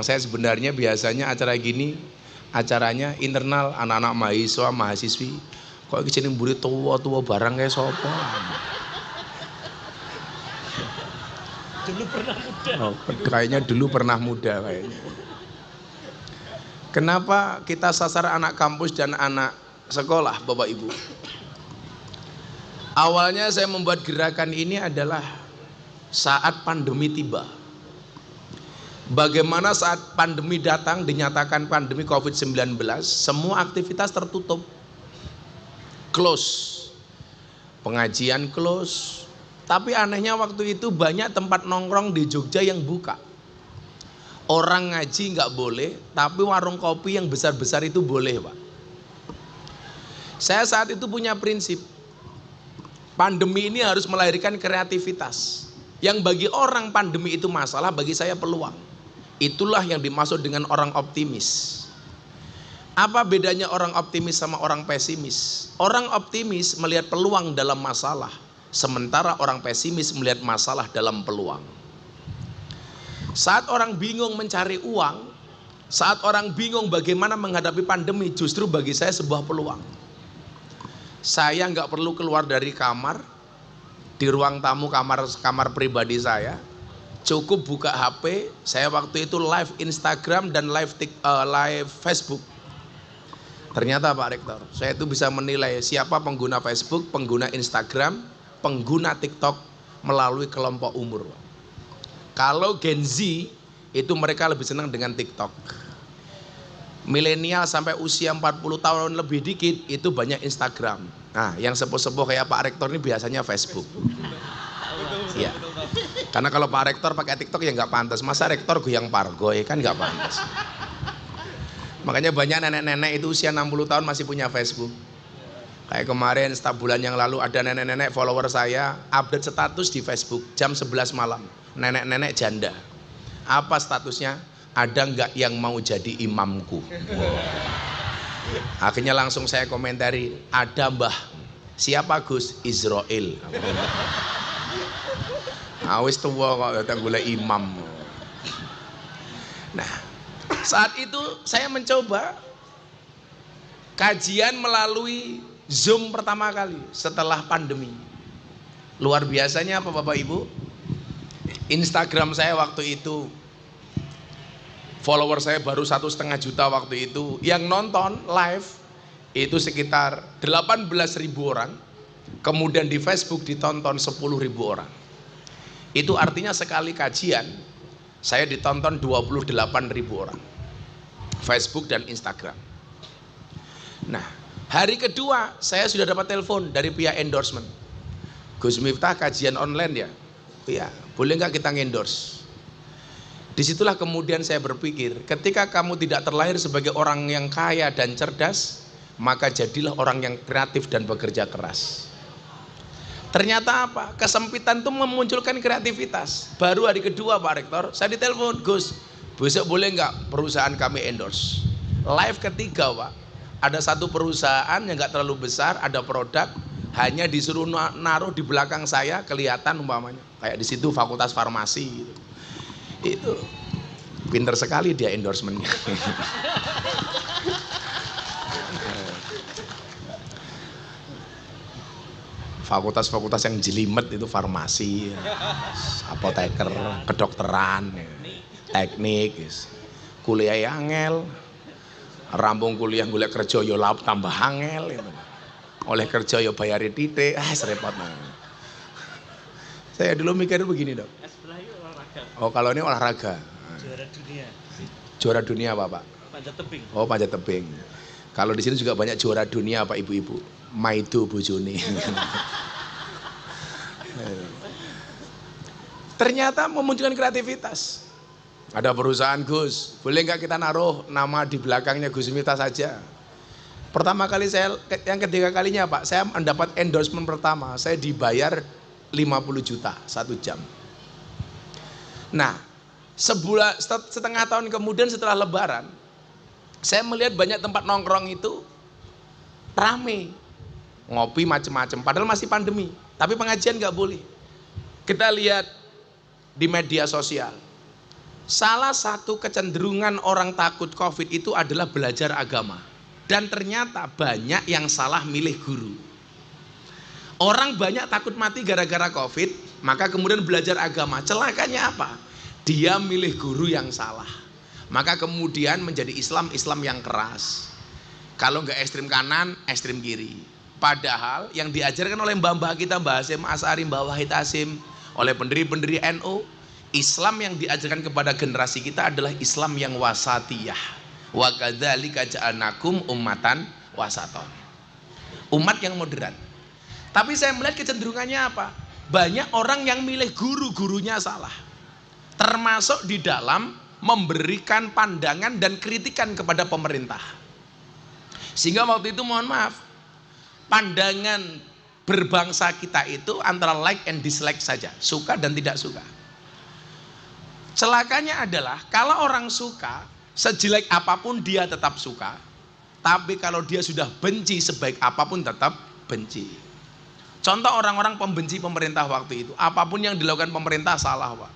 Saya sebenarnya biasanya acara gini, acaranya internal anak-anak mahasiswa, mahasiswi. Kok iki jeneng mburi tua-tua barang kayak sopo? Dulu pernah muda. Oh, kayaknya dulu pernah muda kayaknya. Kenapa kita sasar anak kampus dan anak sekolah, Bapak Ibu? Awalnya saya membuat gerakan ini adalah saat pandemi tiba. Bagaimana saat pandemi datang, dinyatakan pandemi COVID-19, semua aktivitas tertutup, close, pengajian close. Tapi anehnya waktu itu banyak tempat nongkrong di Jogja yang buka. Orang ngaji nggak boleh, tapi warung kopi yang besar-besar itu boleh, Pak. Saya saat itu punya prinsip, pandemi ini harus melahirkan kreativitas. Yang bagi orang pandemi itu masalah, bagi saya peluang. Itulah yang dimaksud dengan orang optimis. Apa bedanya orang optimis sama orang pesimis? Orang optimis melihat peluang dalam masalah, sementara orang pesimis melihat masalah dalam peluang. Saat orang bingung mencari uang, saat orang bingung bagaimana menghadapi pandemi, justru bagi saya sebuah peluang. Saya nggak perlu keluar dari kamar, di ruang tamu kamar pribadi saya, cukup buka HP. Saya waktu itu live Instagram dan live Facebook. Ternyata Pak Rektor, saya itu bisa menilai siapa pengguna Facebook, pengguna Instagram, pengguna TikTok melalui kelompok umur. Kalau Gen Z itu mereka lebih senang dengan TikTok. Milenial sampai usia 40 tahun lebih dikit itu banyak Instagram. Nah, yang sepuh-sepuh kayak Pak Rektor ini biasanya Facebook. Iya. Karena kalau Pak Rektor pakai TikTok ya nggak pantas. Masa Rektor goyang pargoy kan nggak pantas. Makanya banyak nenek-nenek itu usia 60 tahun masih punya Facebook. Kayak kemarin setahun bulan yang lalu ada nenek-nenek follower saya update status di Facebook jam 11 malam. Nenek-nenek janda. Apa statusnya? Ada nggak yang mau jadi imamku? Akhirnya langsung saya komentari, ada Mbah. Siapa Gus? Israel. Awis tua kok datang gula imam. Nah, saat itu saya mencoba kajian melalui Zoom pertama kali setelah pandemi. Luar biasanya apa Bapak Ibu? Instagram saya waktu itu, follower saya baru 1,5 juta waktu itu. Yang nonton live itu sekitar 18.000 orang. Kemudian di Facebook ditonton 10.000 orang. Itu artinya sekali kajian saya ditonton 28.000 orang. Facebook dan Instagram. Nah, hari kedua saya sudah dapat telepon dari pihak endorsement. Gus Miftah kajian online ya? Iya, boleh nggak kita endorse? Disitulah kemudian saya berpikir, ketika kamu tidak terlahir sebagai orang yang kaya dan cerdas, maka jadilah orang yang kreatif dan bekerja keras. Ternyata apa? Kesempitan itu memunculkan kreativitas. Baru hari kedua Pak Rektor, saya ditelepon, Gus, besok boleh nggak perusahaan kami endorse? Live ketiga Pak, ada satu perusahaan yang nggak terlalu besar, ada produk, hanya disuruh naruh di belakang saya, kelihatan umpamanya. Kayak di situ fakultas farmasi gitu. Itu pinter sekali dia endorsementnya. Fakultas-fakultas yang jelimet itu farmasi, apoteker, kedokteran, teknik, kuliah yang angel, rampung kuliah golek kerja yo laup tambah angel itu. Oleh kerja yo bayari titik, serepot. Saya dulu mikir begini Dok. Oh kalau ini olahraga. Juara dunia. Juara dunia apa Pak? Panjat tebing. Oh panjat tebing. Kalau di sini juga banyak juara dunia Pak Ibu-ibu. Maido bojone. Ternyata memunculkan kreativitas. Ada perusahaan Gus, boleh nggak kita naruh nama di belakangnya Gus Miftah saja? Pertama kali saya, yang ketiga kalinya Pak, saya mendapat endorsement pertama, saya dibayar 50 juta 1 jam. Nah, setengah tahun kemudian setelah Lebaran, saya melihat banyak tempat nongkrong itu rame, ngopi macem-macem, padahal masih pandemi, tapi pengajian nggak boleh. Kita lihat di media sosial, salah satu kecenderungan orang takut COVID itu adalah belajar agama. Dan ternyata banyak yang salah milih guru. Orang banyak takut mati gara-gara COVID, maka kemudian belajar agama. Celakanya apa? Dia milih guru yang salah. Maka kemudian menjadi Islam yang keras. Kalau nggak ekstrim kanan, ekstrim kiri. Padahal yang diajarkan oleh mbah-mbah kita, Mbah Hasyim Asy'ari, Mbah Wahid Hasyim, oleh pendiri-pendiri NU, Islam yang diajarkan kepada generasi kita adalah Islam yang wasatiyah. Wa kadzalika ja'alnakum ummatan wasaton. Umat yang moderat. Tapi saya melihat kecenderungannya apa? Banyak orang yang milih guru-gurunya salah. Termasuk di dalam memberikan pandangan dan kritikan kepada pemerintah. Sehingga waktu itu mohon maaf, pandangan berbangsa kita itu antara like and dislike saja, suka dan tidak suka. Celakanya adalah kalau orang suka, sejelek apapun dia tetap suka, tapi kalau dia sudah benci sebaik apapun tetap benci. Contoh orang-orang pembenci pemerintah waktu itu, apapun yang dilakukan pemerintah salah, Pak.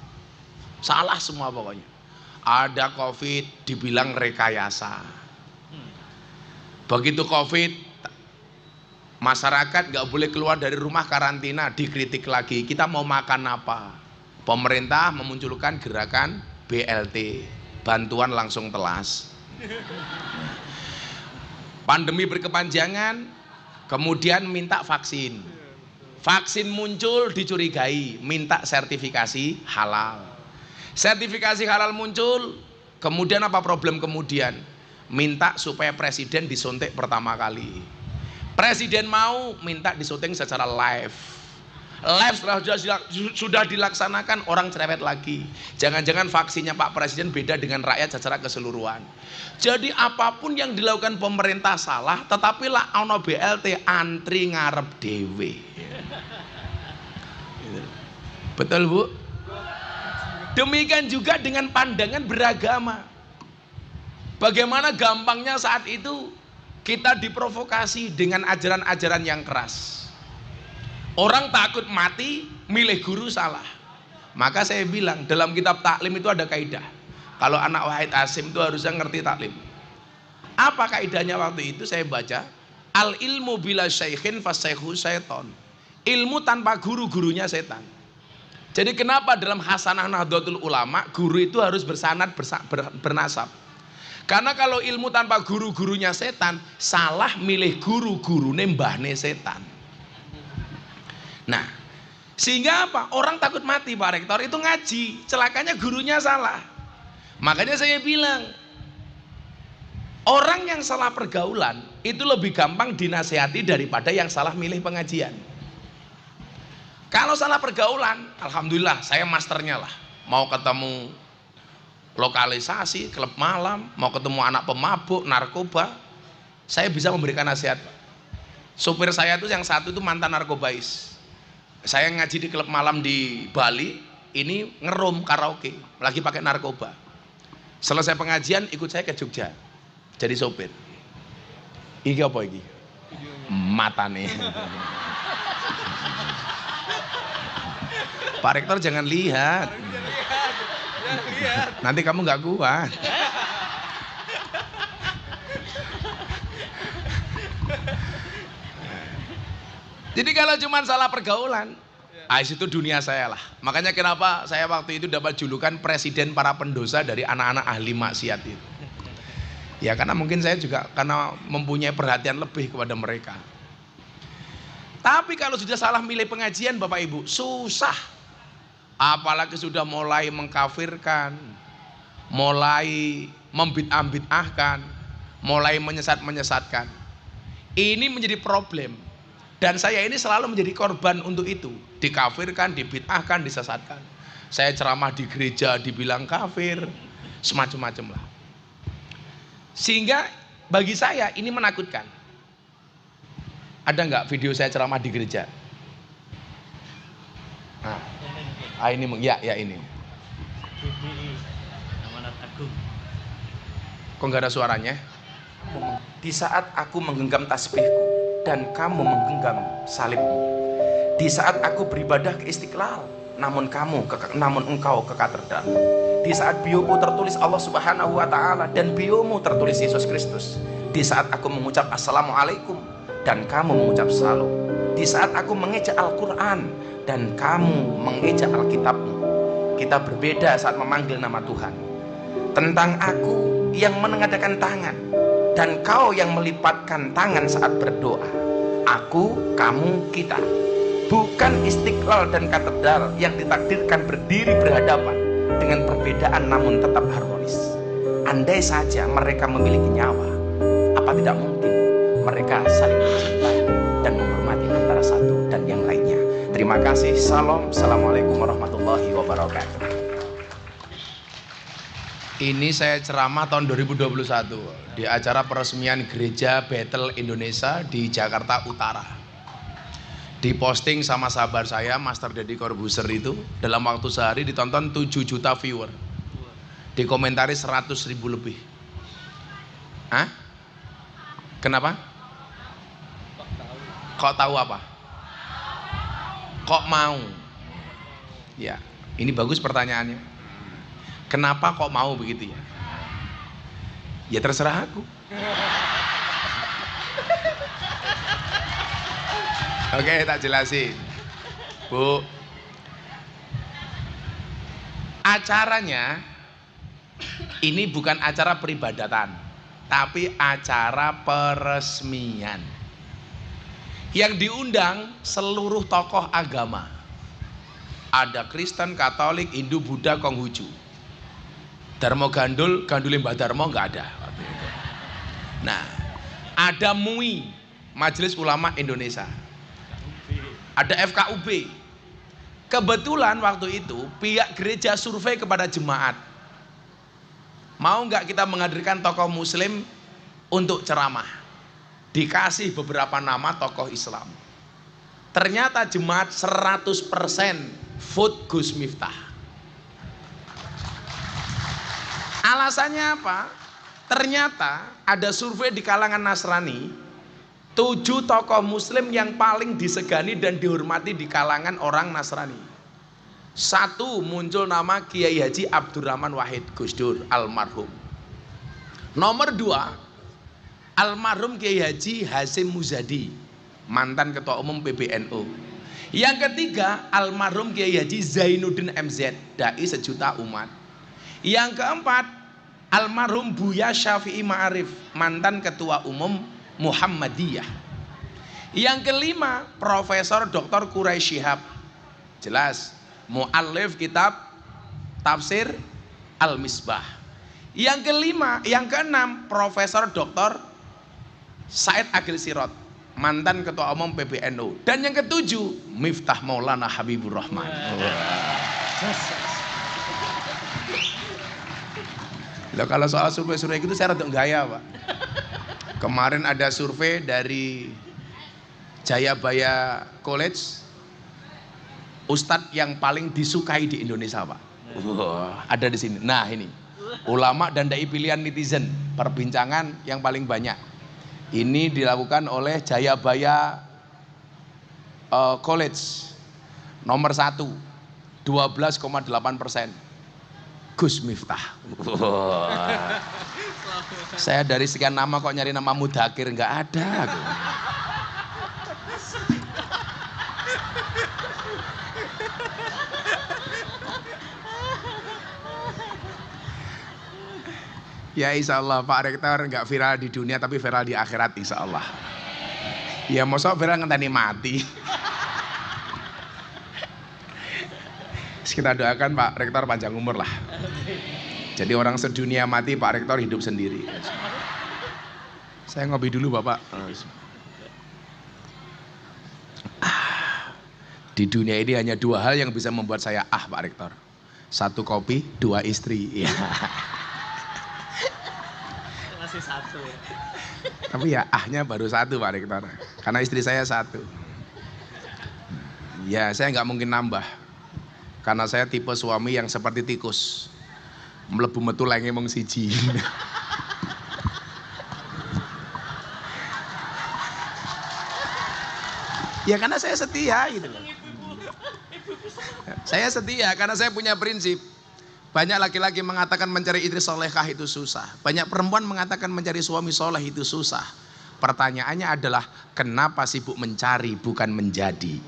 Salah semua pokoknya. Ada COVID dibilang rekayasa. Begitu COVID, masyarakat nggak boleh keluar dari rumah, karantina, dikritik lagi. Kita mau makan apa? Pemerintah memunculkan gerakan BLT, bantuan langsung telas. Pandemi berkepanjangan, kemudian minta vaksin. Vaksin muncul dicurigai, minta sertifikasi halal. Sertifikasi halal muncul, kemudian apa problem kemudian? Minta supaya presiden disuntik pertama kali. Presiden mau, minta disuntik secara live. Live sudah dilaksanakan, orang cerewet lagi. Jangan-jangan vaksinnya Pak Presiden beda dengan rakyat secara keseluruhan. Jadi apapun yang dilakukan pemerintah salah, tetapi lah ono BLT antri ngarep dewe. Betul Bu? Demikian juga dengan pandangan beragama. Bagaimana gampangnya saat itu kita diprovokasi dengan ajaran-ajaran yang keras. Orang takut mati, milih guru salah. Maka saya bilang dalam kitab taklim itu ada kaidah. Kalau anak Wahid Hasyim itu harusnya ngerti taklim. Apa kaidahnya waktu itu saya baca? Al ilmu bila syaikhin fasyaihu syaiton. Ilmu tanpa guru, gurunya setan. Jadi kenapa dalam Hasanah Nahdlatul Ulama guru itu harus bersanad bernasab? Karena kalau ilmu tanpa guru, gurunya setan, salah milih guru, gurune mbahne setan. Nah, sehingga apa? Orang takut mati Pak Rektor itu ngaji, celakanya gurunya salah. Makanya saya bilang, orang yang salah pergaulan itu lebih gampang dinasehati daripada yang salah milih pengajian. Kalau salah pergaulan, alhamdulillah saya masternya lah. Mau ketemu lokalisasi, klub malam, mau ketemu anak pemabuk, narkoba, saya bisa memberikan nasihat. Supir saya itu yang satu itu mantan narkobais. Saya ngaji di klub malam di Bali, ini ngerum karaoke, lagi pakai narkoba. Selesai pengajian ikut saya ke Jogja, jadi sopir. Iki apa iki? Mata nih. Pak Rektor jangan lihat. Nanti kamu nggak kuat. Jadi kalau cuma salah pergaulan, itu dunia saya lah. Makanya kenapa saya waktu itu dapat julukan presiden para pendosa dari anak-anak ahli maksiat itu. Ya karena mungkin saya juga karena mempunyai perhatian lebih kepada mereka. Tapi kalau sudah salah milih pengajian Bapak Ibu, susah. Apalagi sudah mulai mengkafirkan, mulai membid'ah-bid'ahkan, mulai menyesat-menyesatkan. Ini menjadi problem. Dan saya ini selalu menjadi korban untuk itu. Dikafirkan, dibid'ahkan, disesatkan. Saya ceramah di gereja dibilang kafir, semacam-macam lah. Sehingga bagi saya ini menakutkan. Ada nggak video saya ceramah di gereja? Nah, ini ya ini. Amanat Agung. Kok nggak ada suaranya? Di saat aku menggenggam tasbihku dan kamu menggenggam salibmu. Di saat aku beribadah ke Istiqlal, namun engkau ke katedral. Di saat bioku tertulis Allah Subhanahu wa Ta'ala dan biomu tertulis Yesus Kristus. Di saat aku mengucap Assalamualaikum dan kamu mengucap Salam. Di saat aku mengeja Al-Quran dan kamu mengeja Alkitabmu. Kita berbeda saat memanggil nama Tuhan. Tentang aku yang menengadakan tangan dan kau yang melipatkan tangan saat berdoa. Aku, kamu, kita. Bukan Istiqlal dan katedral yang ditakdirkan berdiri berhadapan dengan perbedaan namun tetap harmonis. Andai saja mereka memiliki nyawa, apa tidak mungkin mereka saling mencintai dan menghormati antara satu dan yang lainnya. Terima kasih. Salam. Assalamualaikum warahmatullahi wabarakatuh. Ini saya ceramah tahun 2021 di acara peresmian Gereja Bethel Indonesia di Jakarta Utara. Diposting sama sahabat saya, Master Deddy Corbuzier itu, dalam waktu sehari ditonton 7 juta viewer. Dikomentari 100.000 lebih. Hah? Kenapa? Kok tahu apa? Kok mau? Ya, ini bagus pertanyaannya. Kenapa kok mau begitu ya? Ya terserah aku. Oke, tak jelasin. Bu, acaranya ini bukan acara peribadatan, tapi acara peresmian. Yang diundang seluruh tokoh agama. Ada Kristen, Katolik, Hindu, Buddha, Konghucu. Darmo Gandul, Gandul Mbah Darmo nggak ada waktu itu. Nah, ada MUI, Majelis Ulama Indonesia. Ada FKUB. Kebetulan waktu itu pihak gereja survei kepada jemaat. Mau nggak kita menghadirkan tokoh muslim untuk ceramah? Dikasih beberapa nama tokoh Islam. Ternyata jemaat 100% vote Gus Miftah. Alasannya apa? Ternyata ada survei di kalangan Nasrani, 7 tokoh muslim yang paling disegani dan dihormati di kalangan orang Nasrani. 1 muncul nama Kiai Haji Abdurrahman Wahid Gus Dur almarhum. Nomor 2 almarhum Kiai Haji Hasyim Muzadi, mantan ketua umum PBNU. Yang ketiga almarhum Kiai Haji Zainuddin MZ, dai sejuta umat. Yang keempat almarhum Buya Syafi'i Ma'arif, mantan ketua umum Muhammadiyah. Yang kelima Profesor Dr. Quraisy Shihab, jelas muallif kitab Tafsir Al-Misbah. Yang keenam Profesor Dr. Said Agil Sirot, mantan ketua umum PBNU. Dan yang ketujuh Miftah Maulana Habibur Rahman. Loh, kalau soal survei-survei itu saya rada gaya, Pak. Kemarin ada survei dari Jayabaya College, Ustadz yang paling disukai di Indonesia, Pak. Ada di sini. Nah, ini ulama dan dai pilihan netizen, perbincangan yang paling banyak. Ini dilakukan oleh Jayabaya College. Nomor 1, 12,8%. Gus Miftah. Saya dari sekian nama kok nyari nama Mudakir, nggak ada. Ya insya Allah Pak Rektor nggak viral di dunia tapi viral di akhirat insya Allah. Ya mosok viral ngenteni mati. Kita doakan Pak Rektor panjang umur lah. Jadi orang sedunia mati, Pak Rektor hidup sendiri. Saya ngopi dulu Bapak. Di dunia ini hanya 2 hal yang bisa membuat saya Pak Rektor. 1 kopi, 2 istri. Ya. Masih 1 ya. Tapi ya ahnya baru 1 Pak Rektor. Karena istri saya 1. Ya saya nggak mungkin nambah. Karena saya tipe suami yang seperti tikus, mlebu metu lenge mung siji. Ya karena saya setia gitu loh. Saya setia karena saya punya prinsip. Banyak laki-laki mengatakan mencari istri solehah itu susah. Banyak perempuan mengatakan mencari suami soleh itu susah. Pertanyaannya adalah kenapa sibuk mencari bukan menjadi?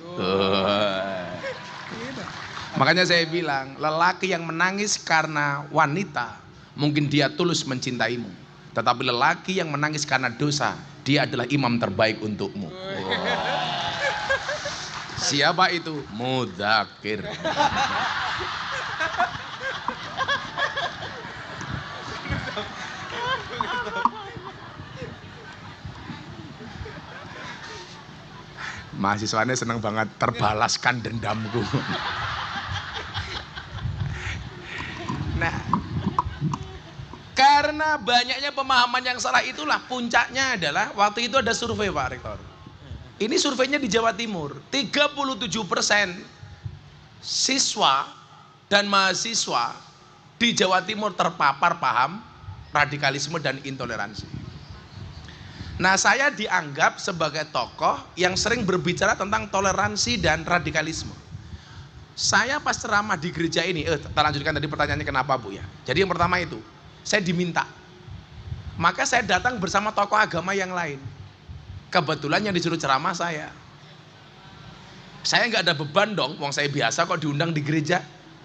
Makanya saya bilang, lelaki yang menangis karena wanita, mungkin dia tulus mencintaimu. Tetapi lelaki yang menangis karena dosa, dia adalah imam terbaik untukmu. Siapa itu? Mudzakir. Mahasiswanya senang banget, terbalaskan dendamku. Nah, karena banyaknya pemahaman yang salah itulah puncaknya adalah waktu itu ada survei Pak Rektor. Ini surveinya di Jawa Timur. 37% siswa dan mahasiswa di Jawa Timur terpapar paham radikalisme dan intoleransi. Nah, saya dianggap sebagai tokoh yang sering berbicara tentang toleransi dan radikalisme. Saya pas ceramah di gereja ini, kita lanjutkan tadi pertanyaannya kenapa Bu ya. Jadi yang pertama itu, saya diminta. Maka saya datang bersama tokoh agama yang lain. Kebetulan yang disuruh ceramah saya. Saya nggak ada beban dong, wong saya biasa kok diundang di gereja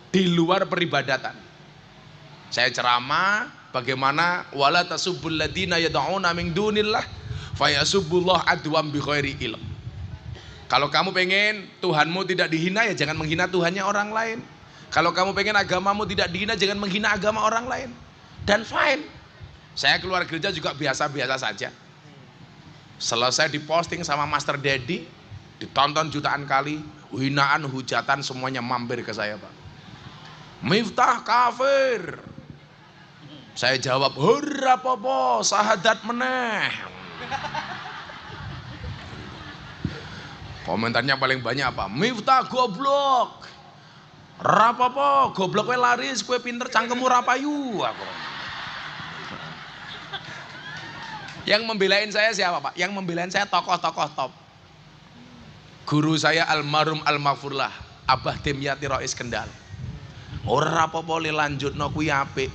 di luar peribadatan. Saya ceramah bagaimana wala tasubbul ladina yad'una min dunillah fayasubbullah adwam bi ghairi ilm. Kalau kamu pengen Tuhanmu tidak dihina, ya jangan menghina Tuhannya orang lain. Kalau kamu pengen agamamu tidak dihina, jangan menghina agama orang lain. Dan fine. Saya keluar gereja juga biasa-biasa saja. Selesai diposting sama Master Daddy, ditonton jutaan kali, hinaan, hujatan semuanya mampir ke saya Pak. Miftah kafir. Saya jawab, "Hurra popo, sahadat meneh." Komentarnya paling banyak apa? Miftah goblok. Rapopo, goblok we laris, kue pinter cangkemmu rapayu. Yang membelain saya siapa Pak? Yang membelain saya tokoh-tokoh top. Guru saya almarhum almaghfurlah, Abah Dimyati Rois Kendal. Ora rapopo le lanjutno kuwi apik.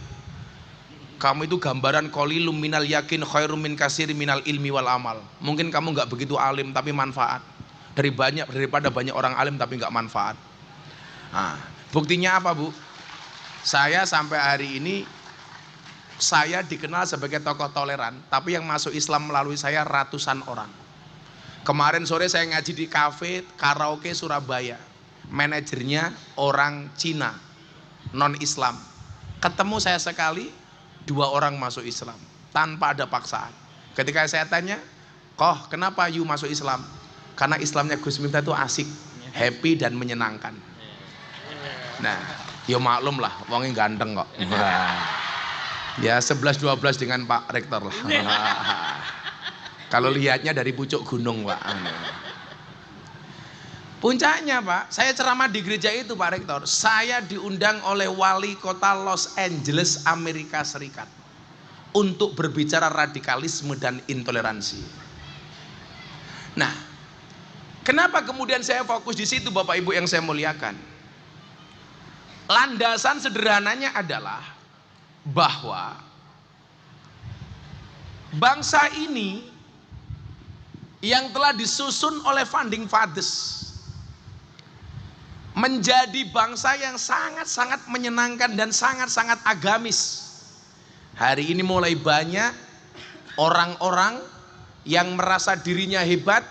Kamu itu gambaran qalilum minal yakin khairum min katsir minal ilmi wal amal. Mungkin kamu nggak begitu alim tapi manfaat. Daripada banyak orang alim tapi nggak manfaat. Nah, buktinya apa Bu? Saya sampai hari ini saya dikenal sebagai tokoh toleran, tapi yang masuk Islam melalui saya ratusan orang. Kemarin sore saya ngaji di kafe karaoke Surabaya. Manajernya orang Cina, non Islam. Ketemu saya sekali, 2 orang masuk Islam tanpa ada paksaan. Ketika saya tanya, "Koh, kenapa you masuk Islam?" Karena Islamnya Gus Miftah itu asik, happy dan menyenangkan. Nah, ya maklum lah, wongnya ganteng kok. Ya 11-12 dengan Pak Rektor lah. Kalau lihatnya dari pucuk gunung Pak. Puncaknya Pak, saya ceramah di gereja itu Pak Rektor. Saya diundang oleh wali kota Los Angeles, Amerika Serikat. Untuk berbicara radikalisme dan intoleransi. Nah, kenapa kemudian saya fokus di situ Bapak Ibu yang saya muliakan? Landasan sederhananya adalah bahwa bangsa ini yang telah disusun oleh founding fathers menjadi bangsa yang sangat-sangat menyenangkan dan sangat-sangat agamis. Hari ini mulai banyak orang-orang yang merasa dirinya hebat,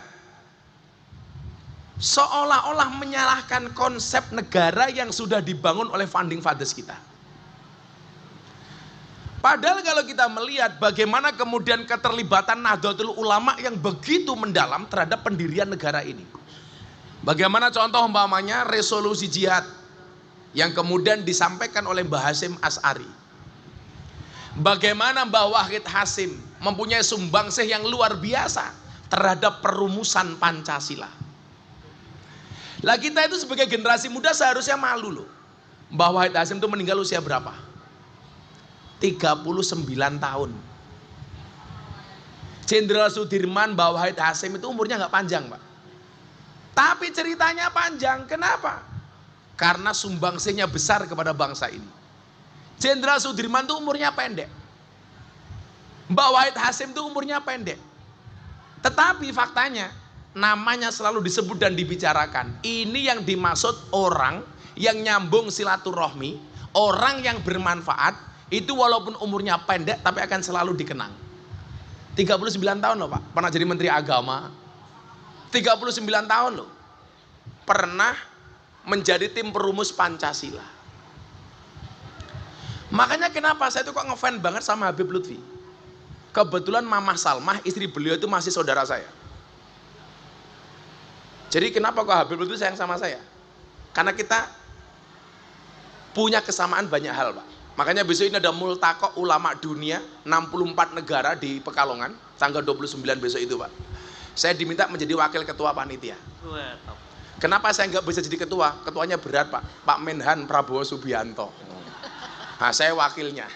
seolah-olah menyalahkan konsep negara yang sudah dibangun oleh founding fathers kita. Padahal kalau kita melihat bagaimana kemudian keterlibatan Nahdlatul Ulama yang begitu mendalam terhadap pendirian negara ini. Bagaimana contoh umpamanya resolusi jihad yang kemudian disampaikan oleh Mbah Hasyim Asy'ari. Bagaimana Mbah Wahid Hasyim mempunyai sumbangsih yang luar biasa terhadap perumusan Pancasila. Lah kita itu sebagai generasi muda seharusnya malu loh. Mbah Wahid Hasyim itu meninggal usia berapa? 39 tahun. Jenderal Sudirman, Mbah Wahid Hasyim itu umurnya nggak panjang Pak. Tapi ceritanya panjang. Kenapa? Karena sumbangsihnya besar kepada bangsa ini. Jenderal Sudirman tuh umurnya pendek. Mbak Wahid Hasyim tuh umurnya pendek. Tetapi faktanya namanya selalu disebut dan dibicarakan. Ini yang dimaksud orang yang nyambung silaturahmi, orang yang bermanfaat, itu walaupun umurnya pendek tapi akan selalu dikenang. 39 tahun loh Pak, pernah jadi Menteri Agama. 39 tahun loh. Pernah menjadi tim perumus Pancasila. Makanya kenapa saya tuh kok ngefans banget sama Habib Lutfi. Kebetulan Mamah Salmah, istri beliau itu masih saudara saya. Jadi kenapa kok Habib Lutfi sayang sama saya? Karena kita punya kesamaan banyak hal Pak. Makanya besok ini ada multaqo ulama dunia 64 negara di Pekalongan tanggal 29 besok itu Pak. Saya diminta menjadi wakil ketua panitia. Wah, top. Kenapa saya nggak bisa jadi ketua? Ketuanya berat Pak. Pak Menhan Prabowo Subianto. Nah, saya wakilnya.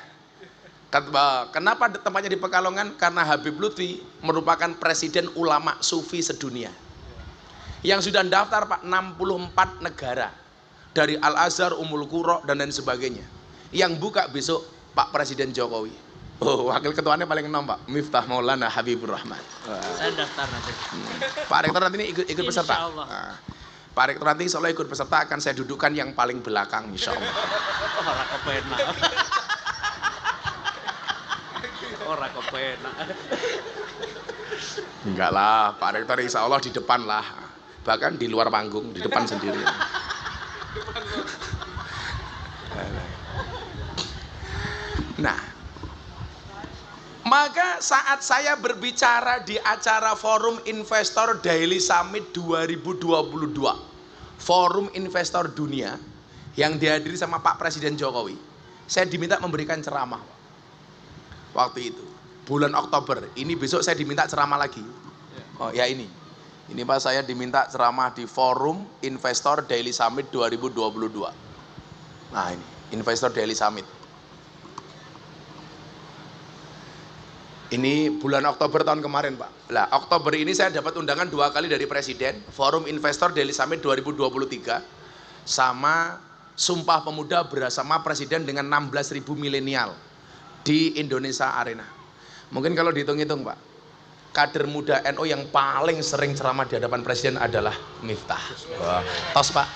Kenapa tempatnya di Pekalongan? Karena Habib Lutfi merupakan presiden ulama sufi sedunia. Yang sudah daftar Pak 64 negara. Dari Al-Azhar, Ummul Qura dan lain sebagainya. Yang buka besok Pak Presiden Jokowi. Oh, wakil ketuanya paling enom Pak, Miftah Maulana Habibur Rahman. Saya daftar nanti. Pak Rektor nanti ini ikut peserta. Insya Allah. Nah, Pak Rektor nanti soalnya ikut peserta akan saya dudukan yang paling belakang insya Allah. Orang kepenak. Orang kepenak. Enggak lah, Pak Rektor insya Allah di depan lah. Bahkan di luar panggung, di depan sendiri. Nah, maka saat saya berbicara di acara Forum Investor Daily Summit 2022, Forum Investor Dunia yang dihadiri sama Pak Presiden Jokowi, saya diminta memberikan ceramah waktu itu, bulan Oktober. Ini besok saya diminta ceramah lagi. Oh ya ini Pak, saya diminta ceramah di Forum Investor Daily Summit 2022. Nah ini, Investor Daily Summit. Ini bulan Oktober tahun kemarin Pak. Lah Oktober ini saya dapat undangan 2 kali dari Presiden, Forum Investor Daily Summit 2023, sama Sumpah Pemuda bersama Presiden dengan 16.000 milenial di Indonesia Arena. Mungkin kalau dihitung-hitung Pak, kader muda NU yang paling sering ceramah di hadapan Presiden adalah Miftah. Wah, tos Pak.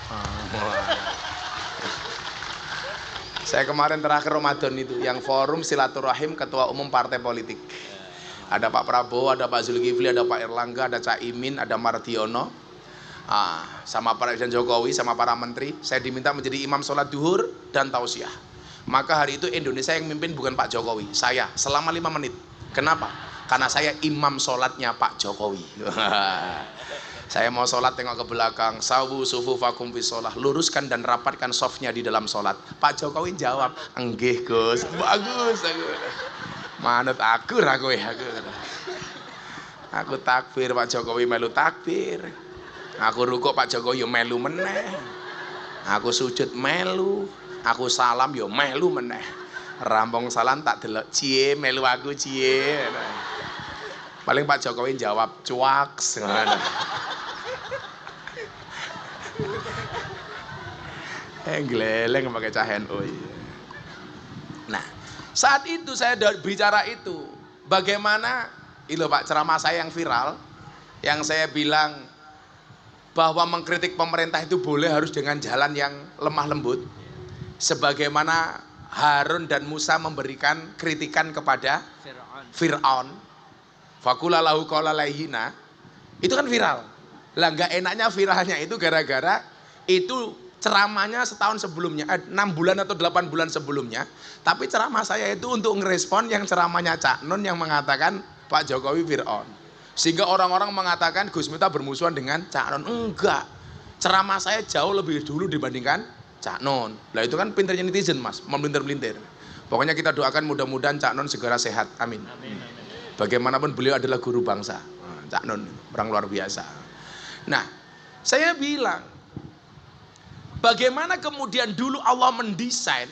Saya kemarin terakhir Ramadan itu, yang forum silaturahim ketua umum partai politik. Ada Pak Prabowo, ada Pak Zulkifli, ada Pak Erlangga, ada Caimin, ada Mardiono, sama Presiden Jokowi, sama para menteri. Saya diminta menjadi imam sholat duhur dan tausiah. Maka hari itu Indonesia yang mimpin bukan Pak Jokowi, saya selama 5 menit. Kenapa? Karena saya imam sholatnya Pak Jokowi. Saya mau sholat tengok ke belakang, sawu sufufakum fi sholah, luruskan dan rapatkan softnya di dalam sholat. Pak Jokowi jawab, enggih Gus, bagus. Manut aku ragu ya. Aku takbir, Pak Jokowi melu takbir. Aku rukuk, Pak Jokowi yo melu meneh. Aku sujud melu, aku salam yo melu meneh. Rampung salam tak delok, cie melu aku cie. Paling Pak Jokowi jawab cuak. Geleleng pakai cah NU. Nah, saat itu saya bicara itu, bagaimana itu Pak ceramah saya yang viral, yang saya bilang bahwa mengkritik pemerintah itu boleh harus dengan jalan yang lemah lembut, sebagaimana Harun dan Musa memberikan kritikan kepada Fir'aun. Fakula lahu qawla layyina. Itu kan viral. Lah nggak enaknya viralnya itu gara-gara itu ceramahnya setahun sebelumnya, 6 bulan atau 8 bulan sebelumnya. Tapi ceramah saya itu untuk ngerespon yang ceramahnya Cak Nun yang mengatakan Pak Jokowi Fir'aun. Sehingga orang-orang mengatakan Gus Miftah bermusuhan dengan Cak Nun. Enggak. Ceramah saya jauh lebih dulu dibandingkan Cak Nun. Lah itu kan pinternya netizen Mas, memelintir-melintir. Pokoknya kita doakan mudah-mudahan Cak Nun segera sehat. Amin. Amin. Bagaimanapun beliau adalah guru bangsa. Cak Nun orang luar biasa. Nah, saya bilang bagaimana kemudian dulu Allah mendesain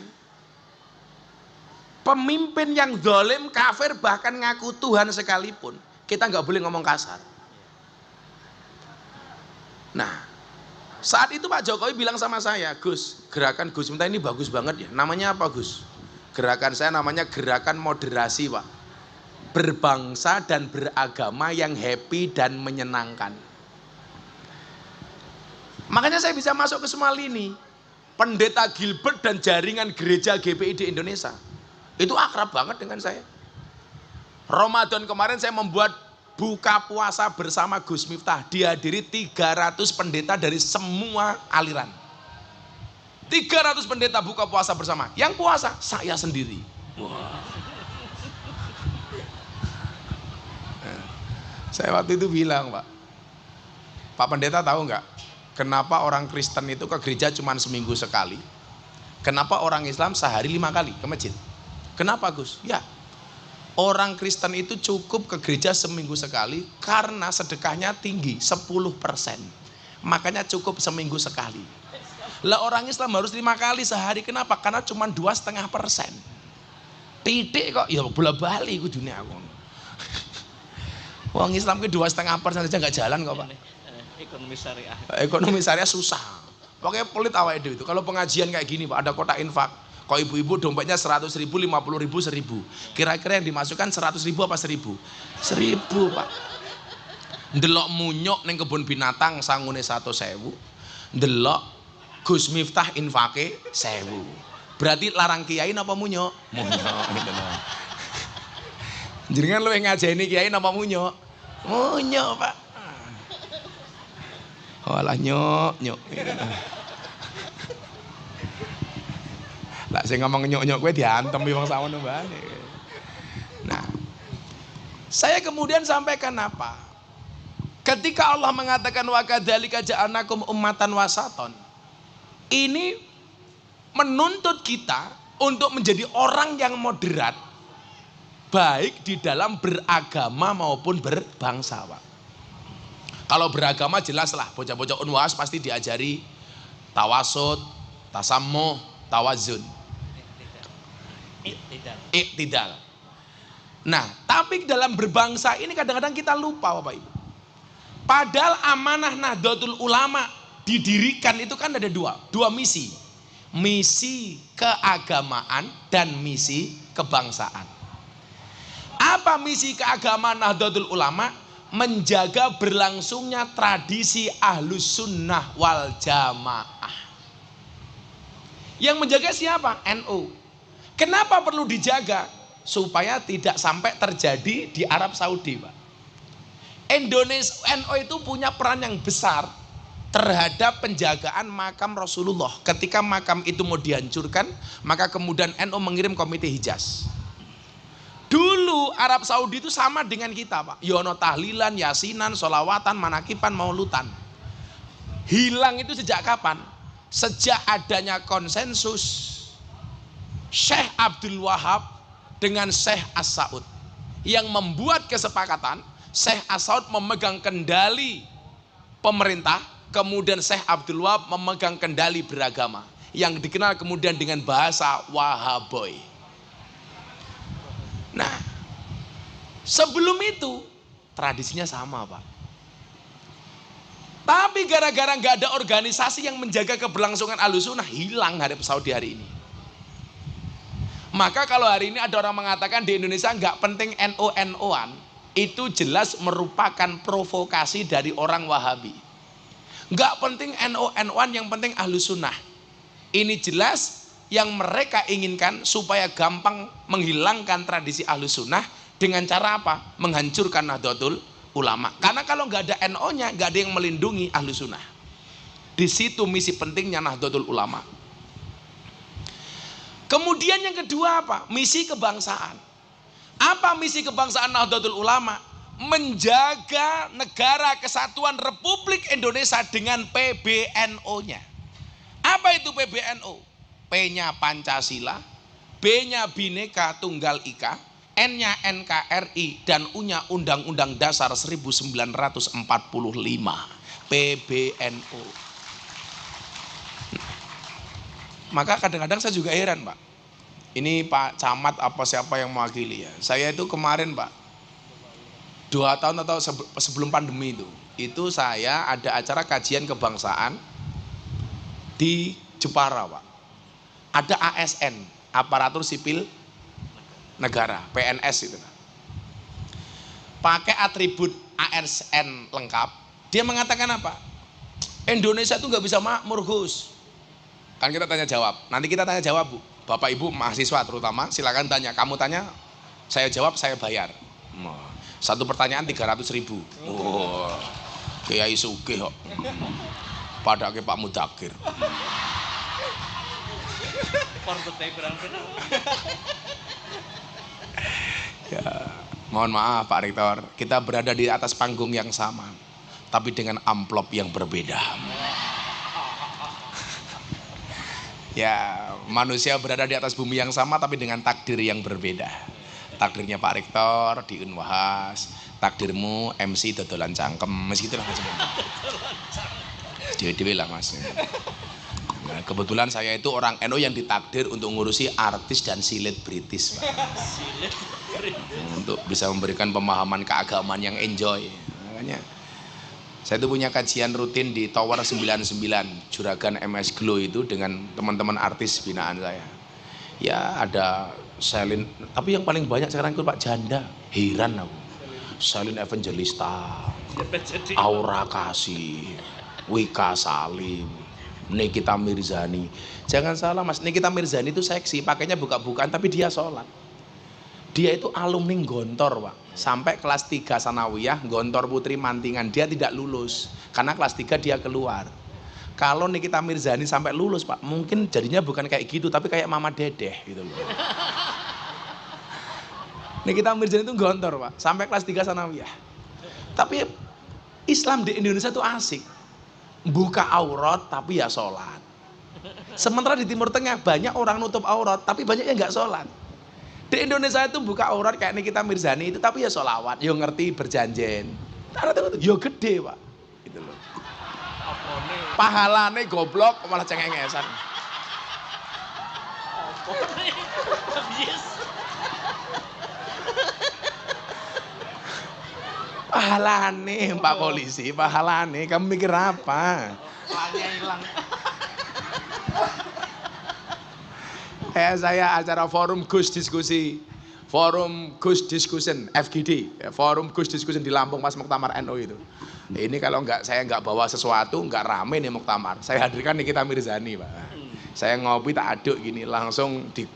pemimpin yang zalim, kafir, bahkan ngaku Tuhan sekalipun, kita nggak boleh ngomong kasar. Nah, saat itu Pak Jokowi bilang sama saya, Gus, gerakan Gus Miftah ini bagus banget ya. Namanya apa Gus? Gerakan saya namanya gerakan moderasi, Pak. Berbangsa dan beragama yang happy dan menyenangkan. Makanya saya bisa masuk ke semua lini. Pendeta Gilbert dan jaringan gereja GPI di Indonesia itu akrab banget dengan saya. Ramadan kemarin saya membuat buka puasa bersama Gus Miftah, dihadiri 300 pendeta dari semua aliran. 300 pendeta buka puasa bersama. Yang puasa saya sendiri. Wah. Saya waktu itu bilang, Pak Pendeta tahu nggak kenapa orang Kristen itu ke gereja cuma seminggu sekali? Kenapa orang Islam sehari 5 kali ke masjid? Kenapa, Gus? Ya, orang Kristen itu cukup ke gereja seminggu sekali karena sedekahnya tinggi 10%. Makanya cukup seminggu sekali. Lah orang Islam harus 5 kali sehari. Kenapa? Karena cuma 2,5%. Titik kok, ya bola bali ku dunia aku. Wong Islam ke 2,5% aja nggak jalan kok, Pak. Ekonomi syariah. Ekonomi syariah susah. Pokoknya pelit awake dhewe itu. Kalau pengajian kayak gini, Pak, ada kotak infak. Kok ibu-ibu dompetnya 100.000, 50.000, 1.000. Kira-kira yang dimasukkan 100.000 apa 1.000? 1.000, Pak. Ndelok munyok ning kebun binatang sangune 100.000. Ndelok Gus Miftah infake 1.000. Berarti larang kiai napa munyok? Munyok gitu loh. Jenengan lu yang ngajeni kiai napa munyok? Munyok, Pak. Walah nyok gitu. Lah saya ngomong nyok-nyok gue diantem wong sawono bane. Nah, saya kemudian sampaikan apa? Ketika Allah mengatakan wa kadzalika ja'alnakum ummatan wasaton, ini menuntut kita untuk menjadi orang yang moderat, baik di dalam beragama maupun berbangsa, Pak. Kalau beragama jelaslah, bocah-bocah unwas pasti diajari tawasud, tasammuh, tawazun, iktidal. Nah, tapi dalam berbangsa ini kadang-kadang kita lupa, Bapak Ibu. Padahal amanah Nahdlatul Ulama didirikan itu kan ada dua misi. Misi keagamaan dan misi kebangsaan. Apa misi keagamaan Nahdlatul Ulama? Menjaga berlangsungnya tradisi Ahlus Sunnah wal Jamaah. Yang menjaga siapa? NU. Kenapa perlu dijaga? Supaya tidak sampai terjadi di Arab Saudi, Pak. Indonesia, NU itu punya peran yang besar terhadap penjagaan makam Rasulullah. Ketika makam itu mau dihancurkan, maka kemudian NU mengirim komite Hijaz. Dulu Arab Saudi itu sama dengan kita, Pak. Yono tahlilan, yasinan, sholawatan, manakipan, maulutan. Hilang itu sejak kapan? Sejak adanya konsensus Syekh Abdul Wahab dengan Syekh As-Saud yang membuat kesepakatan Syekh As-Saud memegang kendali pemerintah, kemudian Syekh Abdul Wahab memegang kendali beragama yang dikenal kemudian dengan bahasa Wahaboy. Nah, sebelum itu tradisinya sama, Pak. Tapi gara-gara nggak ada organisasi yang menjaga keberlangsungan Ahlussunnah, hilang Arab Saudi hari ini. Maka kalau hari ini ada orang mengatakan di Indonesia nggak penting NU-NU-an, itu jelas merupakan provokasi dari orang Wahabi. Nggak penting NU-NU-an, yang penting Ahlussunnah. Ini jelas yang mereka inginkan supaya gampang menghilangkan tradisi Ahlussunnah dengan cara apa? Menghancurkan Nahdlatul Ulama. Karena kalau nggak ada NU-nya, nggak ada yang melindungi Ahlussunnah. Di situ misi pentingnya Nahdlatul Ulama. Kemudian yang kedua apa? Misi kebangsaan. Apa misi kebangsaan Nahdlatul Ulama? Menjaga negara kesatuan Republik Indonesia dengan PBNU-nya. Apa itu PBNU? P-nya Pancasila, B-nya Bhinneka Tunggal Ika, N-nya NKRI, dan U-nya Undang-Undang Dasar 1945. PBNU. Maka kadang-kadang saya juga heran, Pak. Ini Pak Camat apa siapa yang mewakili ya. Saya itu kemarin, Pak, 2 tahun atau sebelum pandemi itu saya ada acara kajian kebangsaan di Jepara, Pak. Ada ASN, aparatur sipil negara, PNS itu. Pakai atribut ASN lengkap, dia mengatakan apa? Indonesia itu nggak bisa makmur, Gus. Kan kita tanya jawab. Nanti kita tanya jawab, Bu. Bapak Ibu mahasiswa terutama, silakan tanya. Kamu tanya, saya jawab, saya bayar. Satu pertanyaan 300.000. Oh, Kiai Sugih kok. Padahal Pak Mudakir. Ya, mohon maaf Pak Rektor, kita berada di atas panggung yang sama, tapi dengan amplop yang berbeda. Ya, manusia berada di atas bumi yang sama, tapi dengan takdir yang berbeda. Takdirnya Pak Rektor di Unwahas, takdirmu MC dodolan cangkem, mesgitulah macam-macam. Dewi-dewi lah Mas. Nah, kebetulan saya itu orang NU yang ditakdir untuk ngurusi artis dan selebritis, Pak. Untuk bisa memberikan pemahaman keagamaan yang enjoy. Makanya saya itu punya kajian rutin di Tower 99 Juragan MS Glow itu dengan teman-teman artis binaan saya. Ya ada Selin, tapi yang paling banyak sekarang itu Pak Janda. Heran aku. Selin Evangelista, Aura Kasih, Wika Salim, Nikita Mirzani. Jangan salah Mas, Nikita Mirzani itu seksi, pakainya buka-bukaan tapi dia sholat. Dia itu alumni Gontor, Pak. Sampai kelas 3 Sanawiyah, Gontor Putri Mantingan. Dia tidak lulus, karena kelas 3 dia keluar. Kalau Nikita Mirzani sampai lulus, Pak, mungkin jadinya bukan kayak gitu, tapi kayak Mama Dedeh gitu loh. Nikita Mirzani itu Gontor, Pak, sampai kelas 3 Sanawiyah. Tapi Islam di Indonesia itu asik. Buka aurat tapi ya sholat. Sementara di Timur Tengah banyak orang nutup aurat tapi banyak yang nggak sholat. Di Indonesia itu buka aurat kayak Nikita Mirzani itu tapi ya sholawat, yo ngerti berjanjen. Yo gede, Pak. Gitu loh. Pahalane goblok malah cengengesan. Pahalane Pak Polisi, pahalane. Kamu mikir apa? Palanya hilang. Saya acara forum Gus diskusi, forum Gus Discussion FGD, forum Gus Discussion di Lampung pas Muktamar NU itu. Ini kalau saya nggak bawa sesuatu, nggak rame nih Muktamar. Saya hadirkan Nikita Mirzani, Pak. Saya ngopi tak aduk gini, langsung di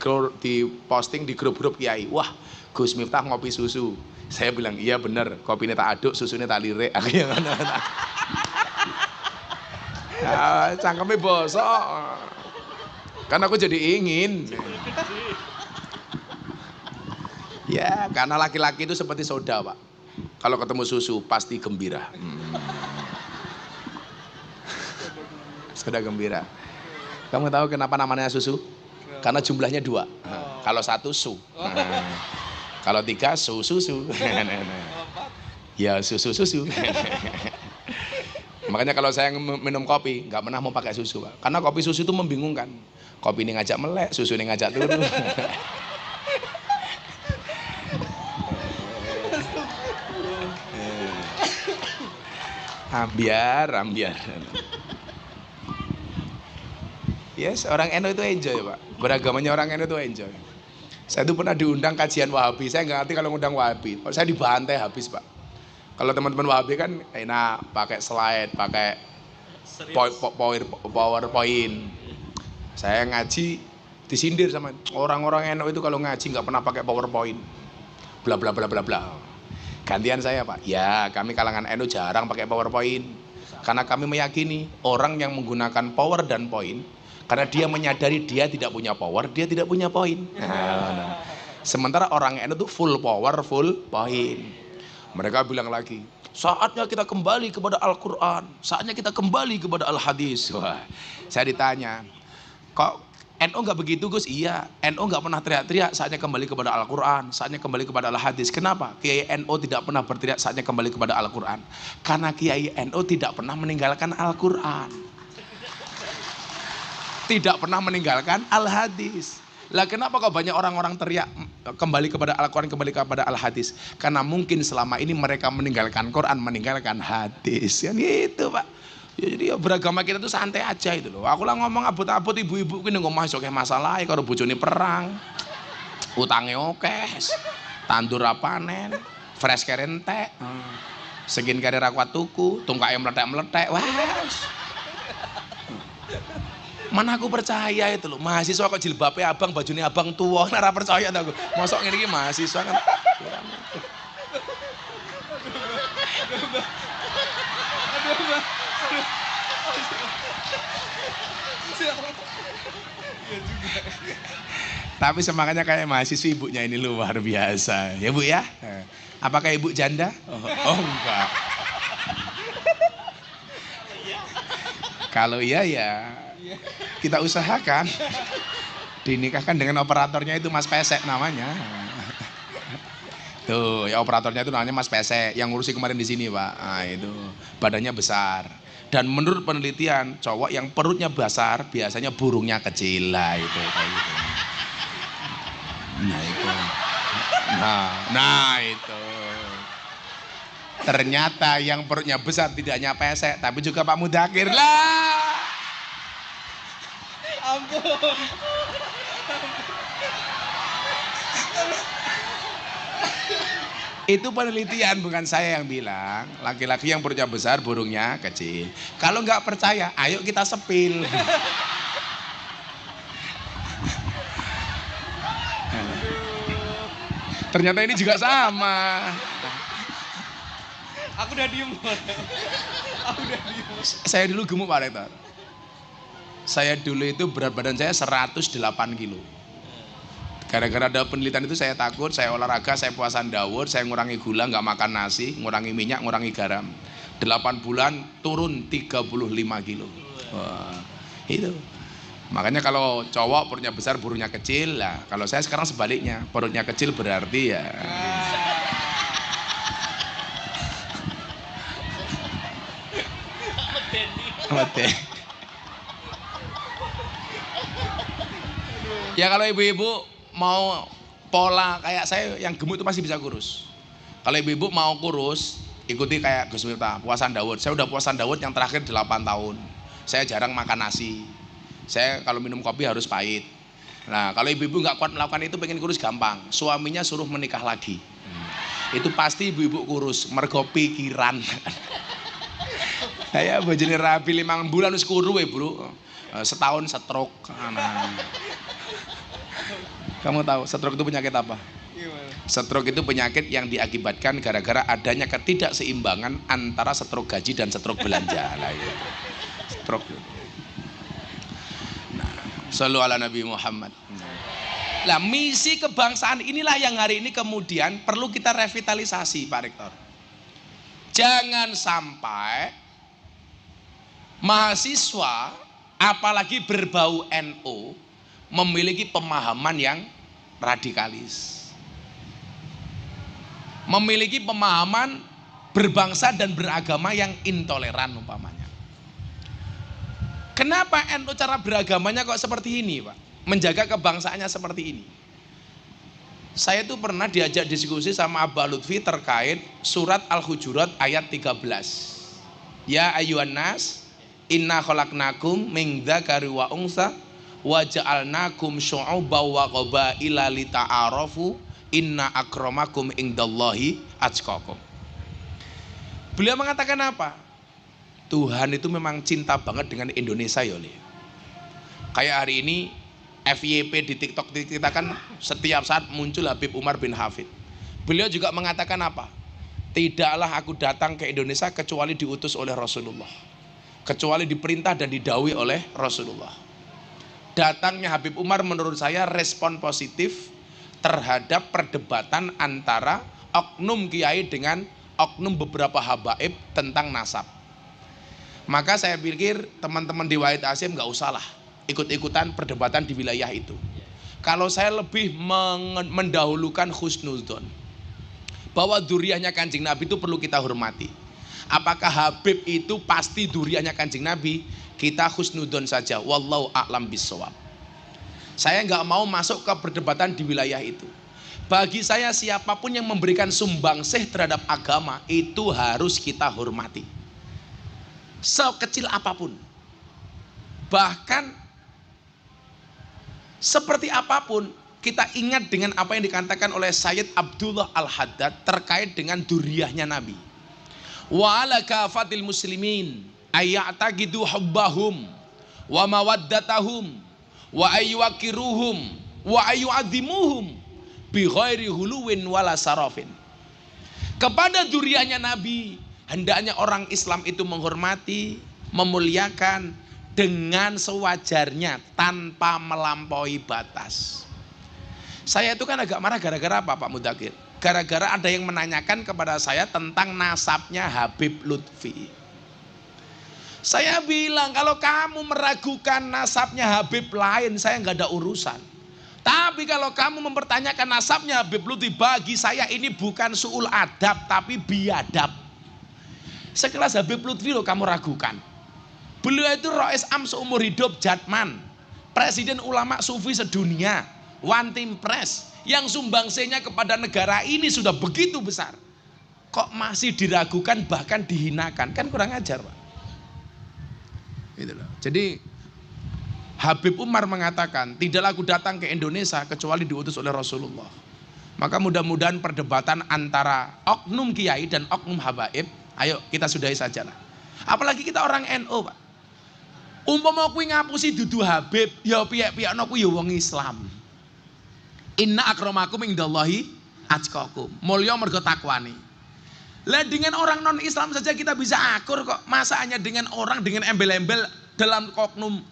posting di grup-grup Kiai. Wah, Gus Miftah ngopi susu. Saya bilang iya bener, kopinya tak aduk, susunya tak lirik. Aku yang cangkemnya bosok. Karena aku jadi ingin. Ya, karena laki-laki itu seperti soda, Pak. Kalau ketemu susu pasti gembira. Soda gembira. Kamu tahu kenapa namanya susu? Karena jumlahnya 2. Kalau 1 su. Kalau 3 susu. Ya susu. Makanya kalau saya minum kopi nggak pernah mau pakai susu, Pak. Karena kopi susu itu membingungkan. Kopi ini ngajak melek, susu ini ngajak turun. Ambiar. Yes, orang NU itu enjoy, Pak. Beragamanya orang NU itu enjoy. Saya itu pernah diundang kajian Wahabi. Saya nggak ngerti kalau ngundang Wahabi. Saya dibantai habis, Pak. Kalau teman-teman Wahabi kan enak pakai slide, pakai PowerPoint. Saya ngaji disindir sama orang-orang NU itu kalau ngaji nggak pernah pakai PowerPoint. Bla bla bla bla bla. Gantian saya, Pak. Ya, kami kalangan NU jarang pakai PowerPoint. Karena kami meyakini orang yang menggunakan power dan point karena dia menyadari dia tidak punya power, dia tidak punya point. Nah. Sementara orang NU itu full power, full point. Mereka bilang lagi, saatnya kita kembali kepada Al-Quran, saatnya kita kembali kepada Al-Hadis. Wah, saya ditanya, kok NU nggak begitu, Gus? Iya, NU nggak pernah teriak-teriak saatnya kembali kepada Al-Quran, saatnya kembali kepada Al-Hadis. Kenapa? Kiai NU tidak pernah berteriak saatnya kembali kepada Al-Quran. Karena Kiai NU tidak pernah meninggalkan Al-Quran, tidak pernah meninggalkan Al-Hadis. Lah kenapa kok banyak orang-orang teriak kembali kepada Al-Quran, kembali kepada Al-Hadis? Karena mungkin selama ini mereka meninggalkan Quran, meninggalkan hadis. Yang gitu, Pak. Ya, jadi ya beragama kita tuh santai aja itu loh. Aku lah ngomong abot-abot ibu-ibu ini ngomong masuk kayak masalah kalau bojone perang, utangnya oke, tandur panen, fresh care entek, segin kare ra kuat tuku, tungkae meletek-meletek, wes. Mana aku percaya itu loh, mahasiswa kok jilbabnya abang, bajunya abang tua, nara percaya aku. Masuk ini mahasiswa kan. Tapi semangatnya kayak mahasiswa ibunya ini luar biasa. Ya Bu ya? Apakah ibu janda? Oh enggak. Kalau iya ya kita usahakan dinikahkan dengan operatornya itu Mas Pesek namanya. Tuh, ya operatornya itu namanya Mas Pesek yang ngurusi kemarin di sini, Pak. Nah, itu badannya besar. Dan menurut penelitian, cowok yang perutnya besar biasanya burungnya kecil lah itu kayak gitu. Nah, itu. Nah, itu. Ternyata yang perutnya besar tidak hanya Pesek, tapi juga Pak Mudakir lah. Ampun. Itu penelitian, bukan saya yang bilang. Laki-laki yang perutnya besar, burungnya kecil. Kalau nggak percaya, ayo kita sepil. Ternyata ini juga sama. Aku udah diem. Aku udah diem. Saya dulu gemuk Pak Rektor. Saya dulu itu berat badan saya 108 kilo. Gara-gara ada penelitian itu saya takut, saya olahraga, saya puasan dawur, saya ngurangi gula, nggak makan nasi, ngurangi minyak, ngurangi garam. 8 bulan turun 35 kilo. Wah, itu. Makanya kalau cowok perutnya besar, burungnya kecil lah. Kalau saya sekarang sebaliknya, perutnya kecil berarti ya. Mati. Ya kalau ibu-ibu mau pola kayak saya yang gemuk itu masih bisa kurus. Kalau ibu-ibu mau kurus, ikuti kayak Gus Miftah, puasan Daud. Saya udah puasan Daud yang terakhir 8 tahun. Saya jarang makan nasi. Saya kalau minum kopi harus pahit. Nah, kalau ibu-ibu nggak kuat melakukan itu, pengen kurus gampang. Suaminya suruh menikah lagi. Itu pasti ibu-ibu kurus, mergo pikiran. Saya bojone rapi 5 bulan wis kuru Bro. Setahun stroke. Kamu tahu stroke itu penyakit apa? Stroke itu penyakit yang diakibatkan gara-gara adanya ketidakseimbangan antara stroke gaji dan stroke belanja. Lah itu. Stroke. Nah, sallu ala Nabi Muhammad. Lah misi kebangsaan inilah yang hari ini kemudian perlu kita revitalisasi, Pak Rektor. Jangan sampai mahasiswa apalagi berbau NU memiliki pemahaman yang radikalis, memiliki pemahaman berbangsa dan beragama yang intoleran umpamanya. Kenapa NU cara beragamanya kok seperti ini, Pak? Menjaga kebangsaannya seperti ini. Saya tuh pernah diajak diskusi sama Abah Lutfi terkait surat Al-Hujurat ayat 13. Ya ayyuhan nas, inna khalaqnakum min dzakari wa unsa wa ja'alnakum syu'uban wa qabaila lita'arafu inna akramakum indallahi atqakum. Beliau mengatakan apa? Tuhan itu memang cinta banget dengan Indonesia ya. Kayak hari ini FYP di TikTok kita kan setiap saat muncul Habib Umar bin Hafid. Beliau juga mengatakan apa? Tidaklah aku datang ke Indonesia kecuali diutus oleh Rasulullah, kecuali diperintah dan didhawuhi oleh Rasulullah. Datangnya Habib Umar menurut saya respon positif terhadap perdebatan antara oknum kiai dengan oknum beberapa habaib tentang nasab. Maka saya pikir teman-teman di Wahid Hasyim nggak usahlah ikut-ikutan perdebatan di wilayah itu. Kalau saya lebih mendahulukan husnudzon, bahwa duriahnya Kanjeng Nabi itu perlu kita hormati. Apakah Habib itu pasti duriahnya Kanjeng Nabi? Kita husnudzon saja. Wallahu a'lam bissawab. Saya nggak mau masuk ke perdebatan di wilayah itu. Bagi saya siapapun yang memberikan sumbangsih terhadap agama itu harus kita hormati. sekecil apapun. Bahkan seperti apapun, kita ingat dengan apa yang dikatakan oleh Sayyid Abdullah Al-Haddad terkait dengan duriyahnya Nabi. Wa ala kafatil muslimin ayya'taqidu hubbahum wa mawaddatahum wa ayyuwakiruhum wa ayyu'adzimuhum bi ghairi huluwin wala sarafin. Kepada duriyahnya Nabi, hendaknya orang Islam itu menghormati, memuliakan dengan sewajarnya tanpa melampaui batas. Saya itu kan agak marah gara-gara apa Pak Mudakir? Gara-gara ada yang menanyakan kepada saya tentang nasabnya Habib Lutfi. Saya bilang kalau kamu meragukan nasabnya Habib lain, saya nggak ada urusan. Tapi kalau kamu mempertanyakan nasabnya Habib Lutfi, bagi saya ini bukan su'ul adab tapi biadab. Sekelas Habib Lutfi loh kamu ragukan. Beliau itu Rais Am seumur hidup Jatman, Presiden Ulama Sufi sedunia, One Team Press, yang sumbangsihnya kepada negara ini sudah begitu besar. Kok masih diragukan bahkan dihinakan? Kan kurang ajar Pak. Gitu loh. Jadi Habib Umar mengatakan, tidaklah aku datang ke Indonesia kecuali diutus oleh Rasulullah. Maka mudah-mudahan perdebatan antara oknum kiai dan oknum habaib, ayo kita sudahi sajalah. Apalagi kita orang NU Pak. Umpama kuwi ngapusi dudu Habib, ya piyek-piyekno kuwi ya wong Islam. Inna akramakum indallahi atqakum. Mulya mergo takwani. Lah dengan orang non Islam saja kita bisa akur kok. Masa hanya dengan orang dengan embel-embel dalam oknum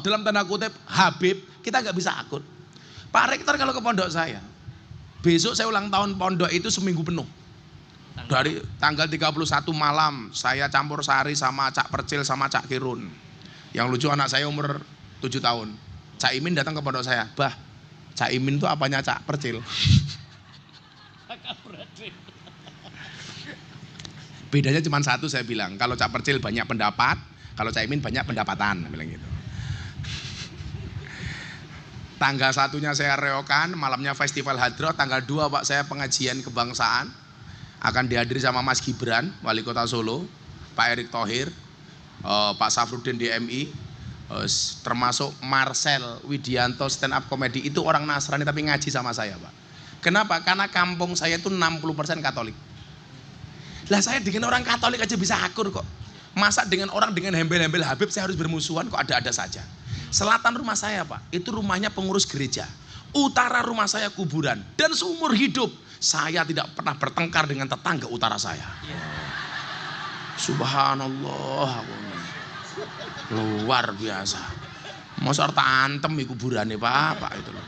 dalam tanda kutip Habib kita nggak bisa akur. Pak Rektor kalau ke pondok saya, besok saya ulang tahun pondok itu seminggu penuh. Dari tanggal 31 malam saya campur sari sama Cak Percil sama Cak Kirun. Yang lucu anak saya umur 7 tahun. Cak Imin datang ke pondok saya, "Bah, Cak Imin itu apanya Cak Percil?" Bedanya cuma satu saya bilang, kalau Cak Percil banyak pendapat, kalau Cak Imin banyak pendapatan, bilang gitu. Tanggal 1-nya saya reokan, malamnya festival hadroh, tanggal 2 Pak saya pengajian kebangsaan, akan dihadiri sama Mas Gibran, Wali Kota Solo, Pak Erick Thohir, Pak Safruddin DMI, termasuk Marcel Widianto stand up comedy, itu orang Nasrani tapi ngaji sama saya Pak. Kenapa? Karena kampung saya itu 60% Katolik. Lah saya dengan orang Katolik aja bisa akur kok. Masa dengan orang dengan hembel-hembel Habib saya harus bermusuhan, kok ada-ada saja. Selatan rumah saya Pak, itu rumahnya pengurus gereja. Utara rumah saya kuburan. Dan seumur hidup saya tidak pernah bertengkar dengan tetangga utara saya. Subhanallah. Luar biasa. Masa tak antem di kuburannya Pak itu loh.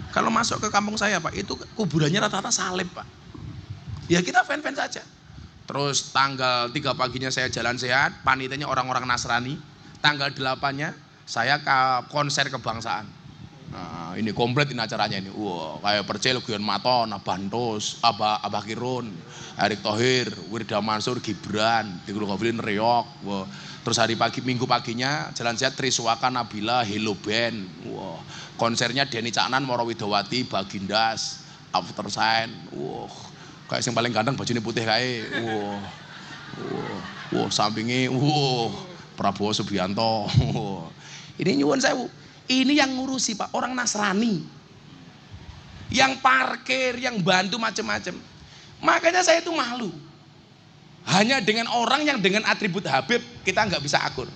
Kalau masuk ke kampung saya Pak, itu kuburannya rata-rata salib Pak. Ya kita fan-fan saja. Terus tanggal 3 paginya saya jalan sehat, panitianya orang-orang Nasrani. Tanggal 8-nya saya ke konser kebangsaan. Nah, ini komplit ini acaranya ini. Wah, kayak Percil, Guyon Maton, Abantos, Abah Kirun, Erick Thohir, Wirda Mansur, Gibran, Tinggal Gofilin, Reok. Wah. Terus hari pagi, minggu paginya jalan sehat Triswaka, Nabila, Hello Band. Wah. Konsernya Denny Caknan, Moro Widowati, Bagindas, After Sign. Wah. Kayak yang paling ganteng bajunya putih kayak. Wah. Wah, sampingnya Prabowo Subianto. Ini nyuwun sewu. Ini yang ngurusi Pak, orang Nasrani. Yang parkir, yang bantu macam-macam. Makanya saya itu malu. Hanya dengan orang yang dengan atribut Habib kita nggak bisa akur.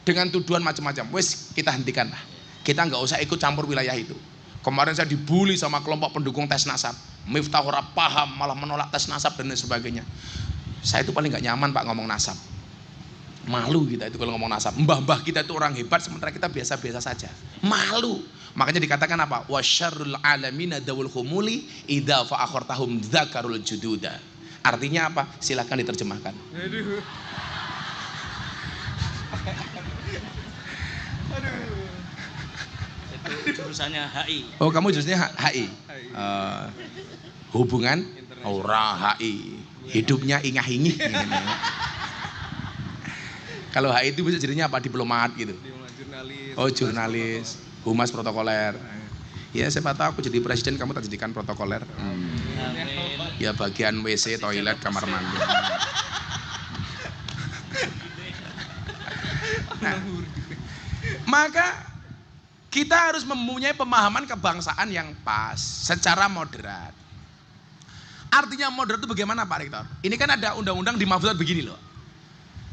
Dengan tuduhan macam-macam. Wes kita hentikan lah. Kita nggak usah ikut campur wilayah itu. Kemarin saya dibully sama kelompok pendukung tes nasab. Miftah ora paham, malah menolak tes nasab dan lain sebagainya. Saya itu paling nggak nyaman Pak ngomong nasab. Malu kita itu kalau ngomong nasab. Mbah-mbah kita itu orang hebat sementara kita biasa-biasa saja. Malu. Makanya dikatakan apa? Wasyarrul alamina dawul khumuli idza fa'akhartahum dzakarul jududa. Artinya apa? Silakan diterjemahkan. Aduh. Itu jurusannya HI. Oh, kamu jurusannya HI. Hubungan ora HI. Hidupnya ingah-ingih. Kalau HI itu bisa jadinya apa? Diplomat gitu. Jurnalis. Oh, jurnalis, humas protokoler. Ya, siapa tahu aku jadi presiden kamu tak jadikan protokoler. Amin. Ya bagian WC, toilet, kamar mandi. Maka kita harus mempunyai pemahaman kebangsaan yang pas, secara moderat. Artinya moderat itu bagaimana Pak Rektor? Ini kan ada undang-undang di Mahfudzat begini loh.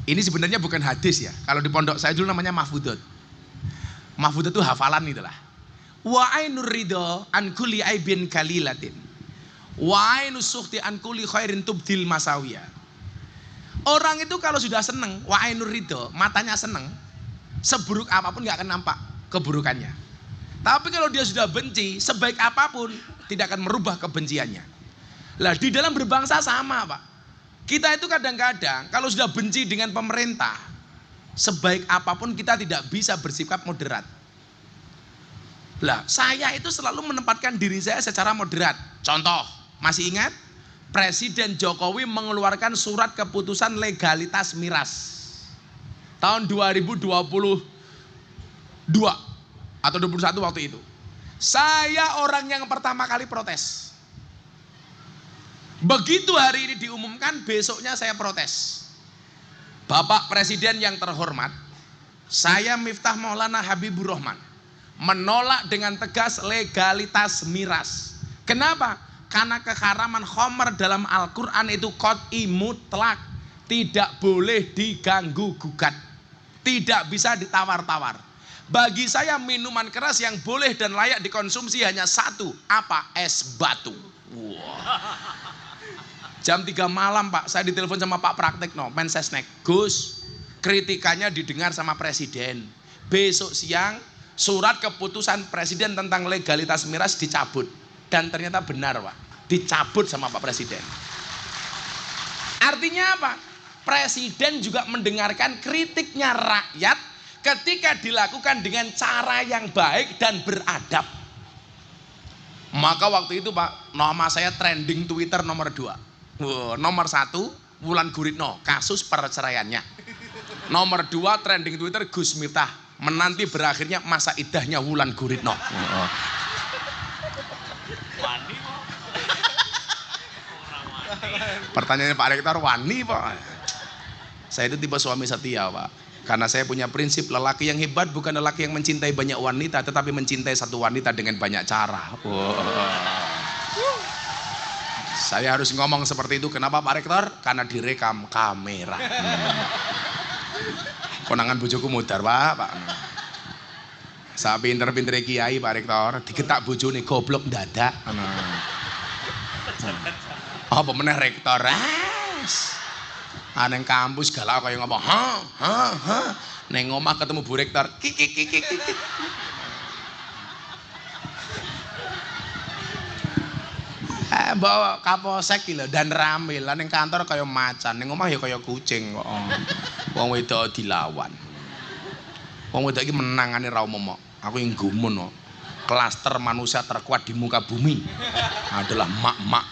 Ini sebenarnya bukan hadis ya. Kalau di pondok saya dulu namanya Mahfudzat. Mahfudzat itu hafalan itulah. Wa ainur ridho an kulli aibin kalilatin. Wa ainus sukhti an kulli khairin tubdil masawiyah. Orang itu kalau sudah seneng, wa ainur ridho, matanya seneng, seburuk apapun gak akan nampak keburukannya. Tapi kalau dia sudah benci, sebaik apapun tidak akan merubah kebenciannya. Lah di dalam berbangsa sama Pak. Kita itu kadang-kadang kalau sudah benci dengan pemerintah, sebaik apapun kita tidak bisa bersikap moderat. Lah saya itu selalu menempatkan diri saya secara moderat. Contoh, masih ingat? Presiden Jokowi mengeluarkan surat keputusan legalitas miras tahun 2022 atau 21 waktu itu. Saya orang yang pertama kali protes. Begitu hari ini diumumkan, besoknya saya protes. Bapak Presiden yang terhormat, saya Miftah Maulana Habibur Rahman menolak dengan tegas legalitas miras. Kenapa? Karena keharaman khamr dalam Al-Quran itu qat'i mutlak, tidak boleh diganggu gugat, tidak bisa ditawar-tawar. Bagi saya minuman keras yang boleh dan layak dikonsumsi hanya satu, apa? Es batu. Wow. Jam 3 malam Pak, saya ditelepon sama Pak Praktekno, Mensesnek. Gus, kritikannya didengar sama Presiden. Besok siang surat keputusan Presiden tentang legalitas miras dicabut. Dan ternyata benar Pak, dicabut sama Pak Presiden. Artinya apa? Presiden juga mendengarkan kritiknya rakyat ketika dilakukan dengan cara yang baik dan beradab. Maka waktu itu Pak, nama saya trending Twitter nomor 2. Nomor 1 Wulan Guritno, kasus perceraiannya. Nomor 2 trending Twitter Gus Miftah, menanti berakhirnya masa idahnya Wulan Guritno. Pertanyaannya Pak Rektor, wani Pak? Saya itu tipe suami setia Pak. Karena saya punya prinsip, lelaki yang hebat bukan lelaki yang mencintai banyak wanita, tetapi mencintai satu wanita dengan banyak cara. Saya harus ngomong seperti itu. Kenapa Pak Rektor? Karena direkam kamera. Konangan bojoku mudar Pak. Saya pinter-pinter kiai Pak Rektor, digetak bojone goblok dadak. Apa meneh Rektor? Neng kampus galak kaya ngomong, neng omah ketemu Bu Rektor, kik. Bawa kapolsek lho dan rame lah, neng kantor kaya macan, neng omah ya kaya kucing kok. Wong wedok dilawan. Wong wedok iki menangane ra umum kok. Aku yang gumun kok. Klaster manusia terkuat di muka bumi adalah mak-mak.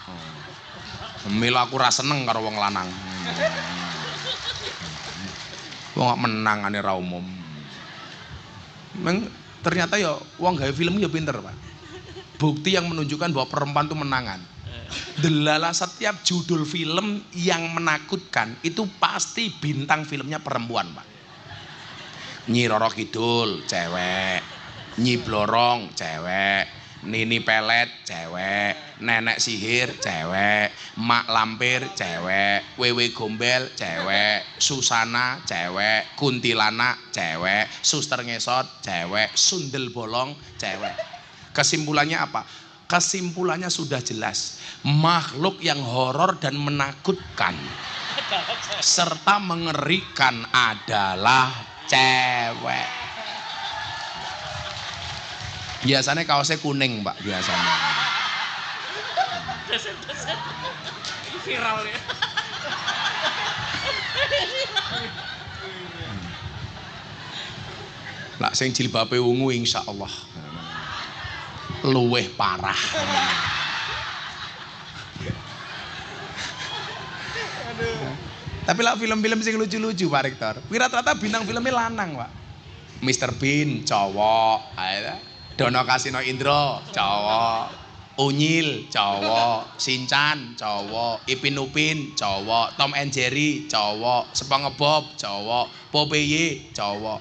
Mila aku ra seneng karo wong lanang. Wong kok menangane ra umum. Ternyata ya wong gawe film ya pinter, Pak. Bukti yang menunjukkan bahwa perempuan itu menangan. Delala setiap judul film yang menakutkan itu pasti bintang filmnya perempuan, Pak. Nyi Roro Kidul cewek, Nyi Blorong cewek, Nini Pelet cewek, Nenek Sihir cewek, Mak Lampir cewek, Wewe Gombel cewek, Susana cewek, Kuntilanak cewek, Suster Ngesot cewek, Sundel Bolong cewek. Kesimpulannya apa? Kesimpulannya sudah jelas. Makhluk yang horor dan menakutkan serta mengerikan adalah cewek. Biasanya kaosnya kuning, Pak, biasanya. Viral ya. Lah sing jilbabe ungu insyaallah luweh parah. Tapi lah film-film sing lucu-lucu Pak Rektor. Rata-rata bintang filmnya lanang, Pak. Mr. Bean cowok, Dono Kasino Indro cowok, Unyil cowok, Shinchan cowok, Ipin Upin cowok, Tom and Jerry cowok, SpongeBob cowok, Popeye cowok.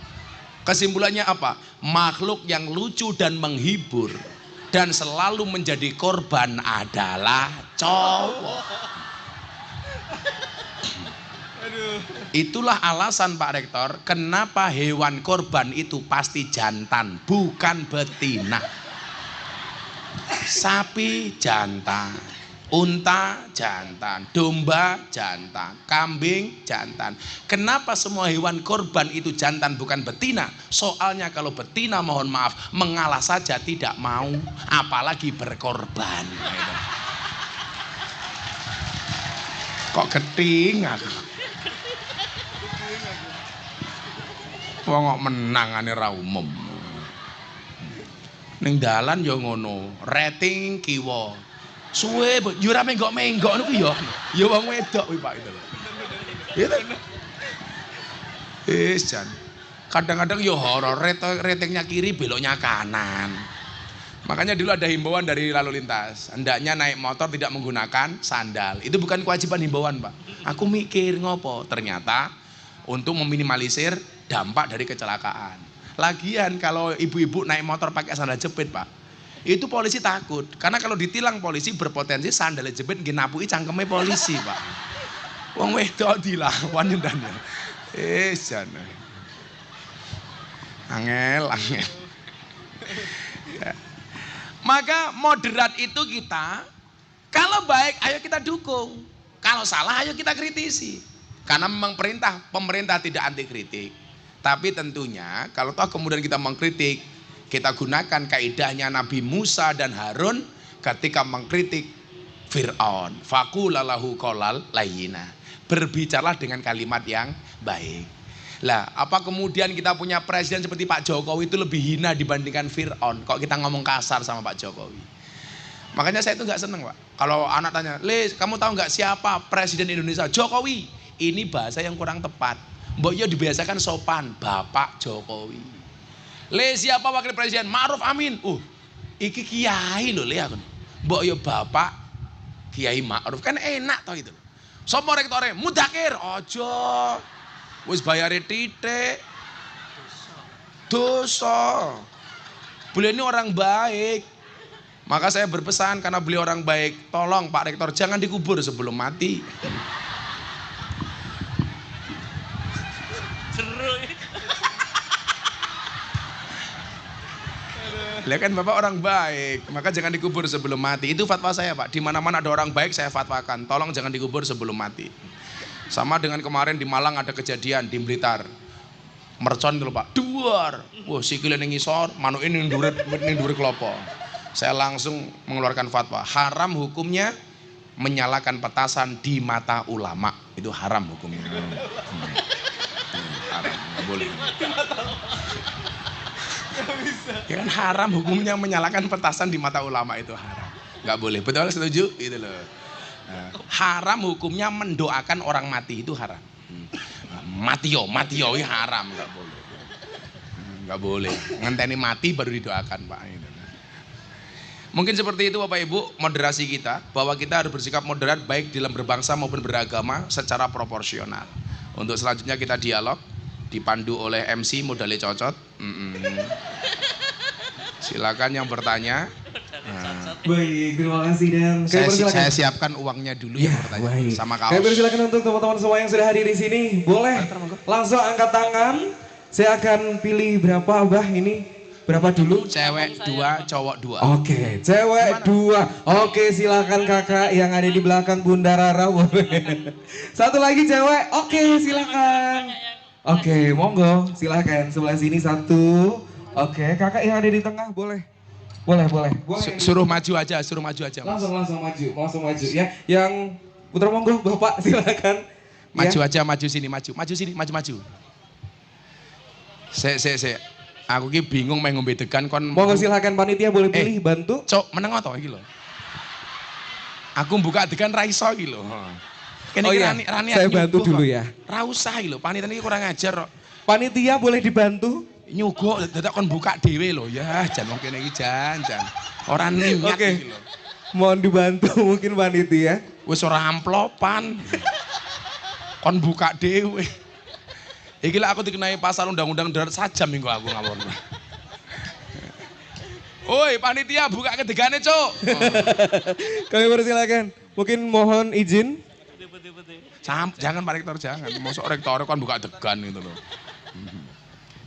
Kesimpulannya apa? Makhluk yang lucu dan menghibur dan selalu menjadi korban adalah cowok. Itulah alasan Pak Rektor, kenapa hewan korban itu pasti jantan, bukan betina. Sapi jantan, unta jantan, domba jantan, kambing jantan. Kenapa semua hewan korban itu jantan bukan betina? Soalnya kalau betina mohon maaf mengalah saja tidak mau, apalagi berkorban. Kok keting aku? Wong kok menangane ra umum. Ning dalan ya ngono, rating kiwa. Suwe yo ora menggok-menggok niku ya. Ya wong wedok kuwi Pak itu. Gitu. Jan. Kadang-kadang yo horor, ratingnya kiri beloknya kanan. Makanya dulu ada himbauan dari lalu lintas, hendaknya naik motor tidak menggunakan sandal. Itu bukan kewajiban himbauan Pak. Aku mikir ngopo, ternyata untuk meminimalisir dampak dari kecelakaan. Lagian kalau ibu-ibu naik motor pakai sandal jepit Pak, itu polisi takut. Karena kalau ditilang polisi berpotensi sandal jepit ngenapui cangkeme polisi Pak. Wong wedok dilawan ndane. Jan. Angel. Ya. Maka moderat itu kita, kalau baik ayo kita dukung, kalau salah ayo kita kritisi. Karena memang pemerintah tidak anti kritik. Tapi tentunya kalau toh kemudian kita mengkritik, kita gunakan kaidahnya Nabi Musa dan Harun ketika mengkritik Fir'aun. Faqulalahu qawlan layyina. Berbicaralah dengan kalimat yang baik. Lah, apa kemudian kita punya presiden seperti Pak Jokowi itu lebih hina dibandingkan Fir'aun? Kok kita ngomong kasar sama Pak Jokowi? Makanya saya itu nggak seneng Pak. Kalau anak tanya, "Les, kamu tahu nggak siapa presiden Indonesia?" Jokowi. Ini bahasa yang kurang tepat. Mbok yo dibiasakan sopan, Bapak Jokowi. Le siapa wakil presiden? Ma'ruf Amin. Iki kiai lho le aku. Mbok yo Bapak Kiai Ma'ruf, kan enak toh itu. Sopo rektore? Mudakir. Ojo. Wis bayare titik. Dosa. Beliau ini orang baik. Maka saya berpesan karena beliau orang baik, tolong Pak Rektor jangan dikubur sebelum mati. Lihat kan Bapak orang baik, maka jangan dikubur sebelum mati. Itu fatwa saya Pak. Di mana-mana ada orang baik saya fatwakan, tolong jangan dikubur sebelum mati. Sama dengan kemarin di Malang ada kejadian di Blitar. Mercon dulu Pak, duar. Wah sikile ning ngisor, manuk ini ning dhuwur klopo. Saya langsung mengeluarkan fatwa, haram hukumnya menyalakan petasan di mata ulama. Itu haram hukumnya. Haram, nggak boleh. Ya kan haram hukumnya menyalakan petasan di mata ulama, itu haram, nggak boleh. Betul, setuju? Itu loh. Nah, haram hukumnya mendoakan orang mati, itu haram. Matio ini haram, nggak boleh. Ngenteni mati baru didoakan Pak. Mungkin seperti itu Bapak Ibu moderasi kita, bahwa kita harus bersikap moderat baik dalam berbangsa maupun beragama secara proporsional. Untuk selanjutnya kita dialog, dipandu oleh MC modalnya cocot. Silakan yang bertanya. Baik, terima kasih dan saya siapkan uangnya dulu yang bertanya sama kaos. Kami persilakan untuk teman-teman semua yang sudah hadir di sini, boleh langsung angkat tangan. Saya akan pilih berapa Abah ini? Berapa dulu? Cewek 2, cowok 2. Oke, cewek 2. Oke, silakan kakak yang ada di belakang Bunda Rara. Satu lagi cewek. Oke, silakan. Oke, monggo, silakan. Sebelah sini satu. Oke, kakak yang ada di tengah boleh. Boleh. Suruh maju aja. Langsung maju ya. Yang putra monggo, Bapak silakan. Maju aja, maju sini. Se. Aku ki bingung main ngombe degan kon. Monggo silakan panitia boleh pilih bantu. Cok, meneng to iki lho. Aku buka degan ra iso iki lho. Kene rani saya bantu dulu ya. Ra usah iki lho, panitia iki kurang ajar kok. Panitia boleh dibantu? Nyugo dadak kon buka dhewe lho ya, jan wong kene iki jan. Ora niat iki lho. Mohon dibantu mungkin panitia. Wis ora amplopan. Kon buka dhewe. Iki lah aku dikenai pasal undang-undang darurat sajam minggu aku ngawur. Oi, panitia buka kedegane, Cuk. Kami persilakan. Mungkin mohon izin. Jangan Pak Rektor, jangan. Mosok rektor kan buka degan gitu loh.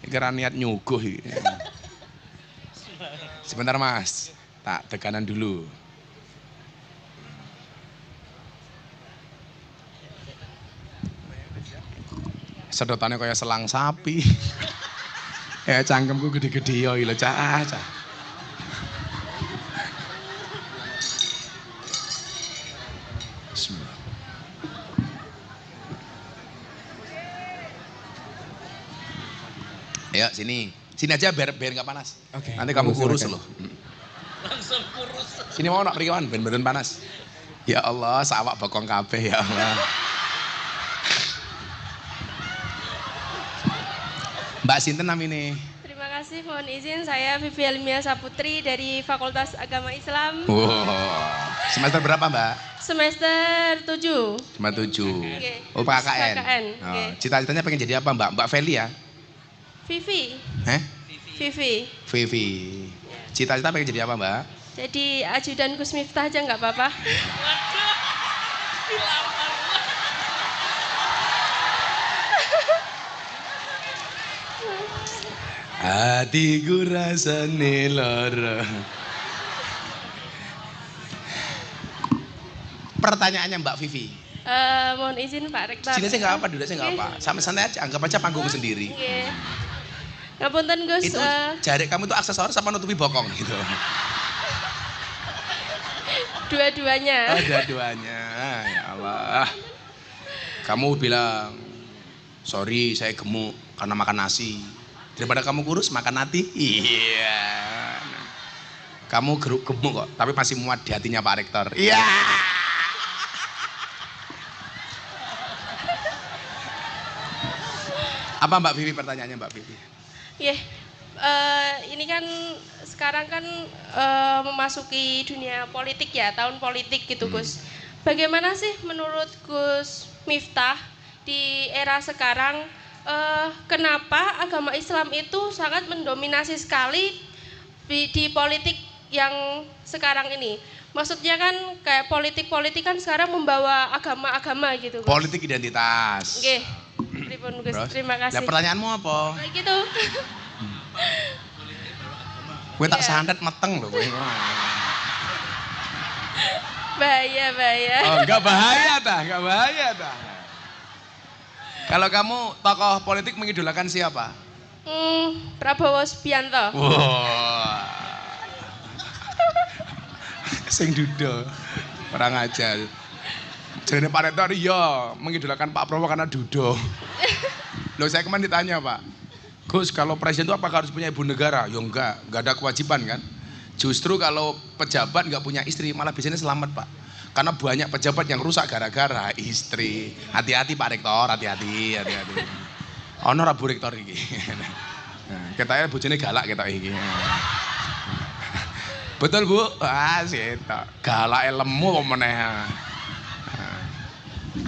Iki ra niat nyuguh iki. Sebentar Mas, tak deganan dulu. Sedotannya kayak selang sapi. Ya cangkemku gede-gede yo lho, Cah. Bismillah. Ayo sini. Sini aja biar nggak panas. Oke. Nanti kamu kurus Silakan. loh. Langsung kurus. Sini mau nak berikan ben panas. Ya Allah, sawak bokong kabeh ya Allah. Mbak Sinten namine. Terima kasih, mohon izin saya Vivi Elmia Saputri dari Fakultas Agama Islam. Semester berapa Mbak? Semester 7. Cuma 7. Oke. Oh PKKN. PKKN, Oh, oke. cita-citanya pengen jadi apa Mbak? Mbak Feli ya? Vivi. Vivi. Vivi. Cita-cita pengen jadi apa Mbak? Jadi ajudan Gus Miftah aja nggak apa-apa. Hatiku rasane lara. Pertanyaannya Mbak Vivi. Mohon izin Pak Rektor. Sini saya nggak apa, duduk saya nggak apa. Sama santai aja, anggap aja panggung sendiri. Oke. Ngapunten Gus. Itu jari kamu itu aksesoris sama nutupi bokong gitu. Dua-duanya. Oh, dua-duanya. Ya Allah. Kamu bilang, sorry saya gemuk karena makan nasi. Daripada kamu kurus makan hati. Iya. Kamu gemuk kok, tapi masih muat di hatinya Pak Rektor. Iya. Apa Mbak Vivi pertanyaannya Mbak Vivi? Ini kan sekarang kan memasuki dunia politik ya, tahun politik gitu Gus. Bagaimana sih menurut Gus Miftah di era sekarang, kenapa agama Islam itu sangat mendominasi sekali di politik yang sekarang ini? Maksudnya kan kayak politik-politik kan sekarang membawa agama-agama gitu Gus. Politik identitas. Oke, Pripun, Gus. Terima kasih. Nah, pertanyaanmu apa? Kayak gitu. Gue tak Iya. sandet meteng loh. Bahaya. Oh, enggak bahaya dah. Kalau kamu tokoh politik mengidolakan siapa? Prabowo Subianto. Wah. Sing dudo. Orang aja. Jadi Pak Rektor iya mengidolakan Pak Prabowo karena dudo. Loh saya kemarin ditanya Pak, Gus kalau presiden itu apakah harus punya ibu negara? Ya enggak ada kewajiban kan. Justru kalau pejabat enggak punya istri malah biasanya selamat Pak. Karena banyak pejabat yang rusak gara-gara istri. Hati-hati Pak Rektor, hati-hati. Ono ra Bu Rektor iki. Ketake bojone galak ketok iki. Betul Bu? Ah, setok. Galake lemu kok meneh.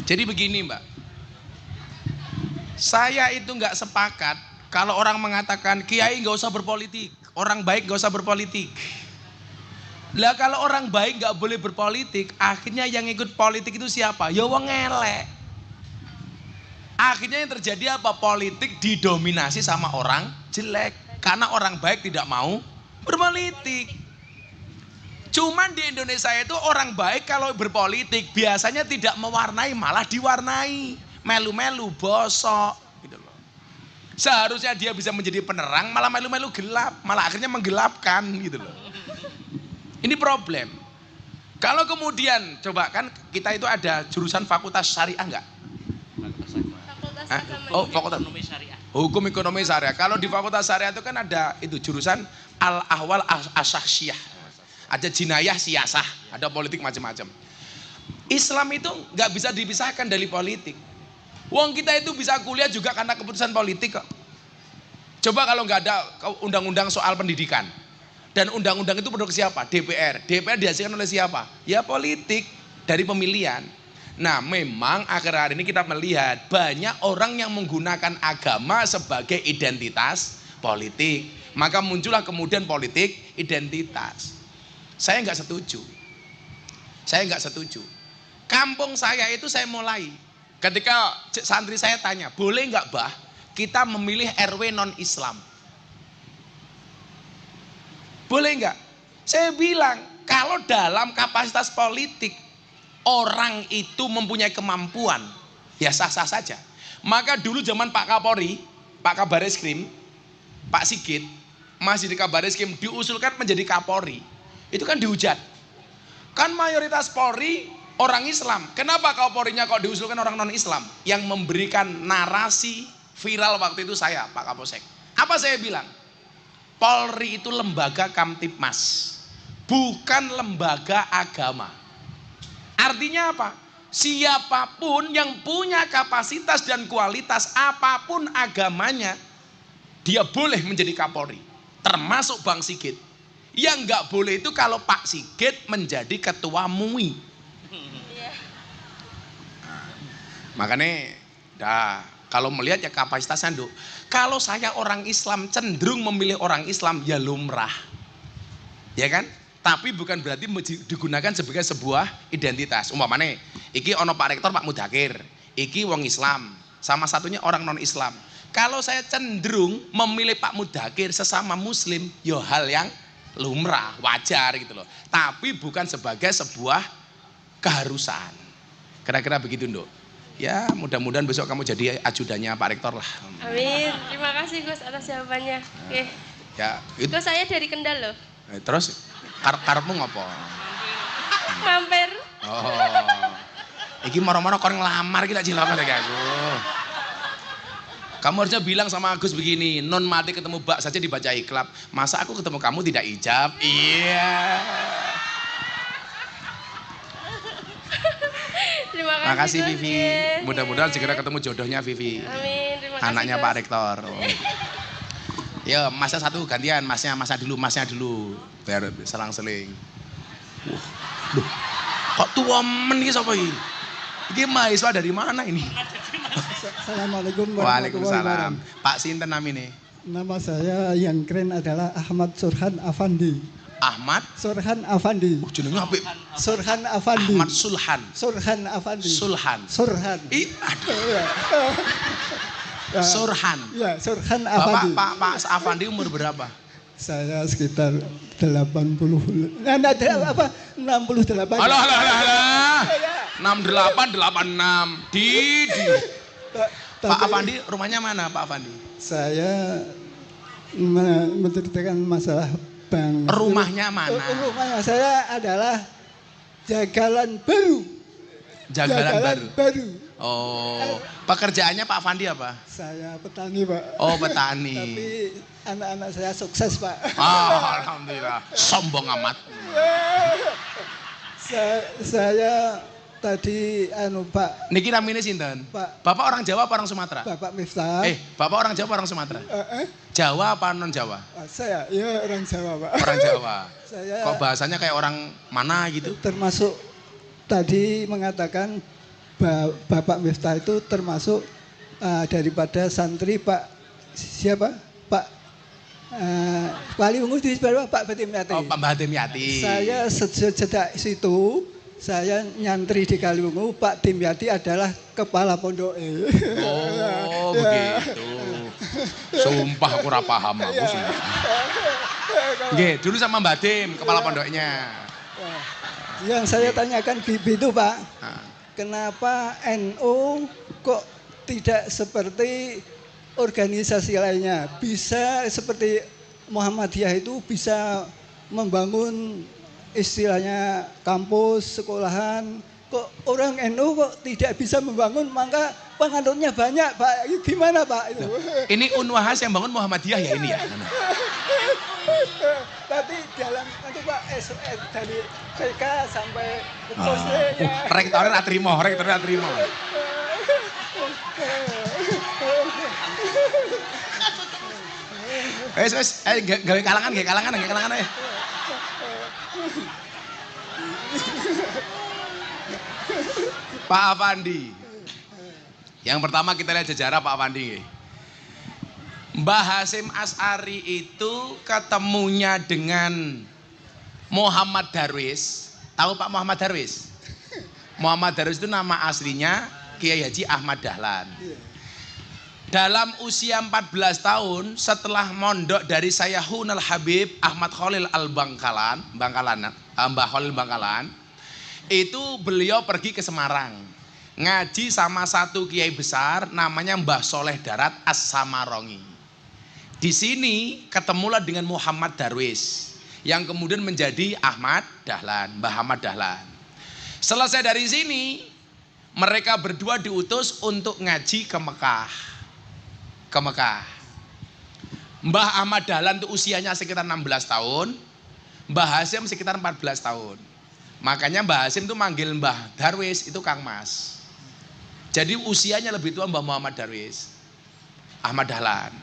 Jadi begini Mbak. Saya itu nggak sepakat kalau orang mengatakan kiai nggak usah berpolitik, orang baik nggak usah berpolitik. Lah kalau orang baik nggak boleh berpolitik, akhirnya yang ikut politik itu siapa? Ya wong elek. Akhirnya yang terjadi apa? Politik didominasi sama orang jelek. Karena orang baik tidak mau berpolitik. Cuman di Indonesia itu orang baik kalau berpolitik biasanya tidak mewarnai, malah diwarnai. Melu-melu, bosok gitu loh. Seharusnya dia bisa menjadi penerang, malah melu-melu gelap, malah akhirnya menggelapkan gitu loh. Ini problem. Kalau kemudian coba kan kita itu ada jurusan fakultas syariah enggak? Fakultas Hah? Agama. Oh, fakultas Ekonomi syariah. hukum ekonomi syariah. Kalau di fakultas syariah itu kan ada itu jurusan al-ahwal asyakhsiyah. Ada jinayah siasah, ada politik macam-macam. Islam itu nggak bisa dipisahkan dari politik. Wong kita itu bisa kuliah juga karena keputusan politik kok. Coba kalau nggak ada undang-undang soal pendidikan Dan undang-undang itu produk siapa? DPR. DPR dihasilkan oleh siapa? Ya politik dari pemilihan. Nah memang akhir-akhir ini kita melihat banyak orang yang menggunakan agama sebagai identitas politik. Maka muncullah kemudian politik identitas. Saya nggak setuju. Saya nggak setuju. Kampung saya itu saya mulai. Ketika santri saya tanya, boleh nggak bah kita memilih RW non-Islam? Boleh nggak? Saya bilang, kalau dalam kapasitas politik, orang itu mempunyai kemampuan, ya sah-sah saja. Maka dulu zaman Pak Kapolri, Pak Kabar Eskrim, Pak Sigit, masih di Kabar Eskrim, diusulkan menjadi Kapolri. Itu kan dihujat. Kan mayoritas Polri orang Islam. Kenapa Kapolrinya kok diusulkan orang non-Islam? Yang memberikan narasi viral waktu itu saya, Pak Kapolsek. Apa saya bilang? Polri itu lembaga Kamtipmas, bukan lembaga agama. Artinya apa? Siapapun yang punya kapasitas dan kualitas apapun agamanya, dia boleh menjadi Kapolri, termasuk Bang Sigit. Yang nggak boleh itu kalau Pak Sigit menjadi ketua MUI. Makanya, kalau melihat ya kapasitasnya, Nduk. Kalau saya orang Islam cenderung memilih orang Islam ya lumrah, ya kan? Tapi bukan berarti digunakan sebagai sebuah identitas. Umpamanya, iki ono Pak Rektor Pak Mudakir, iki wong Islam, sama satunya orang non Islam. Kalau saya cenderung memilih Pak Mudakir sesama Muslim, yo hal yang lumrah, wajar gitu loh. Tapi bukan sebagai sebuah keharusan. Kira-kira begitu, Nduk. Ya mudah-mudahan besok kamu jadi ajudannya Pak Rektor lah. Amin. Terima kasih Gus atas jawabannya. Oke. Ya, itu. Gus saya dari Kendal loh. Terus karepmu ngopo? Mampir. Oh. Iki moro-moro kon ngelamar iki tak cilaka lagi aku. Kamu harusnya bilang sama Agus begini, non mati ketemu Bak saja dibaca ikhlab. Masa aku ketemu kamu tidak ijab? Iya. Terima Makasih Gus. Vivi. Mudah-mudahan segera ketemu jodohnya Vivi. Amin. Terima kasih. Anaknya Gus. Pak Rektor. Oh. Ya, masnya satu gantian, masnya dulu. Biar selang-seling. Duh. Kok tua men iki sapa iki? Iki mahasiswa dari mana ini? Assalamualaikum warahmatullahi Waalaikumsalam. wabarakatuh. Pak sinten namine? Nama saya yang keren adalah Ahmad Surhan Afandi. Ahmad Surhan Afandi. jenenge apik. Surhan Afandi. Ahmad Sulhan. Surhan Afandi. Sulhan. Surhan. Ih, aduh. Ya, Surhan. ya, Surhan Bapak Afandi. Pak Afandi umur berapa? Saya sekitar 80. Nah, ada apa? 68. Alah. 68 86. Di. Pak Afandi rumahnya mana Pak Afandi? Saya menceritakan masalah Bang. Rumahnya mana? Rumahnya saya adalah Jagalan Baru. Jagalan baru. Baru. Oh, pekerjaannya Pak Afandi apa? Saya petani, Pak. Oh, petani. Tapi anak-anak saya sukses, Pak. Alhamdulillah. Sombong amat. Saya tadi Pak Niki namanya sinten? Pak. Bapak orang Jawa apa orang Sumatera? Bapak Miftah. Bapak orang Jawa apa orang Sumatera? Jawa apa non Jawa? Saya ya orang Jawa, Pak. Orang Jawa. Saya Kok bahasanya kayak orang mana gitu? termasuk tadi mengatakan Bapak Miftah itu termasuk daripada santri Pak siapa? Pak Wali Ungu di sebelah Pak Batim Yati. Oh, Pak Batim Yati. Saya sejak situ saya nyantri di Kaliwungu, Pak Dimyati adalah kepala pondok. Oh, begitu. Sumpah aku ora paham aku sumpah. Nggih, dulu sama Mbak Dim, kepala pondoknya. Yang saya tanyakan itu, Pak, Nah. kenapa NU kok tidak seperti organisasi lainnya? Bisa seperti Muhammadiyah itu bisa membangun istilahnya kampus, sekolahan. Kok orang NU kok tidak bisa membangun, maka penganutnya banyak, Pak. Gimana, Pak? Itu. Ini Unwahas yang bangun Muhammadiyah ya ini ya? Tapi dalam nanti Pak dari TK sampai posnya. Rektornya ra trimo. Wes, gawe kalangan ae. Pak Afandi. Yang pertama kita lihat sejarah Pak Afandi. Mbah Hasyim Asy'ari itu ketemunya dengan Muhammad Darwis. Tahu Pak Muhammad Darwis? Muhammad Darwis itu nama aslinya Kiai Haji Ahmad Dahlan. Dalam usia 14 tahun setelah mondok dari Sayyahunal Habib Ahmad Khalil Al-Bangkalan, Mbah Khalil Bangkalan, itu beliau pergi ke Semarang. Ngaji sama satu kiai besar namanya Mbah Soleh Darat As-Samarongi. Di sini ketemulah dengan Muhammad Darwis yang kemudian menjadi Ahmad Dahlan, Mbah Ahmad Dahlan. Selesai dari sini, mereka berdua diutus untuk ngaji ke Mekah. Mbah Ahmad Dahlan itu usianya sekitar 16 tahun, Mbah Hasyim sekitar 14 tahun. Makanya Mbah Hasyim itu manggil Mbah Darwis itu Kang Mas. Jadi usianya lebih tua Mbah Muhammad Darwis, Ahmad Dahlan.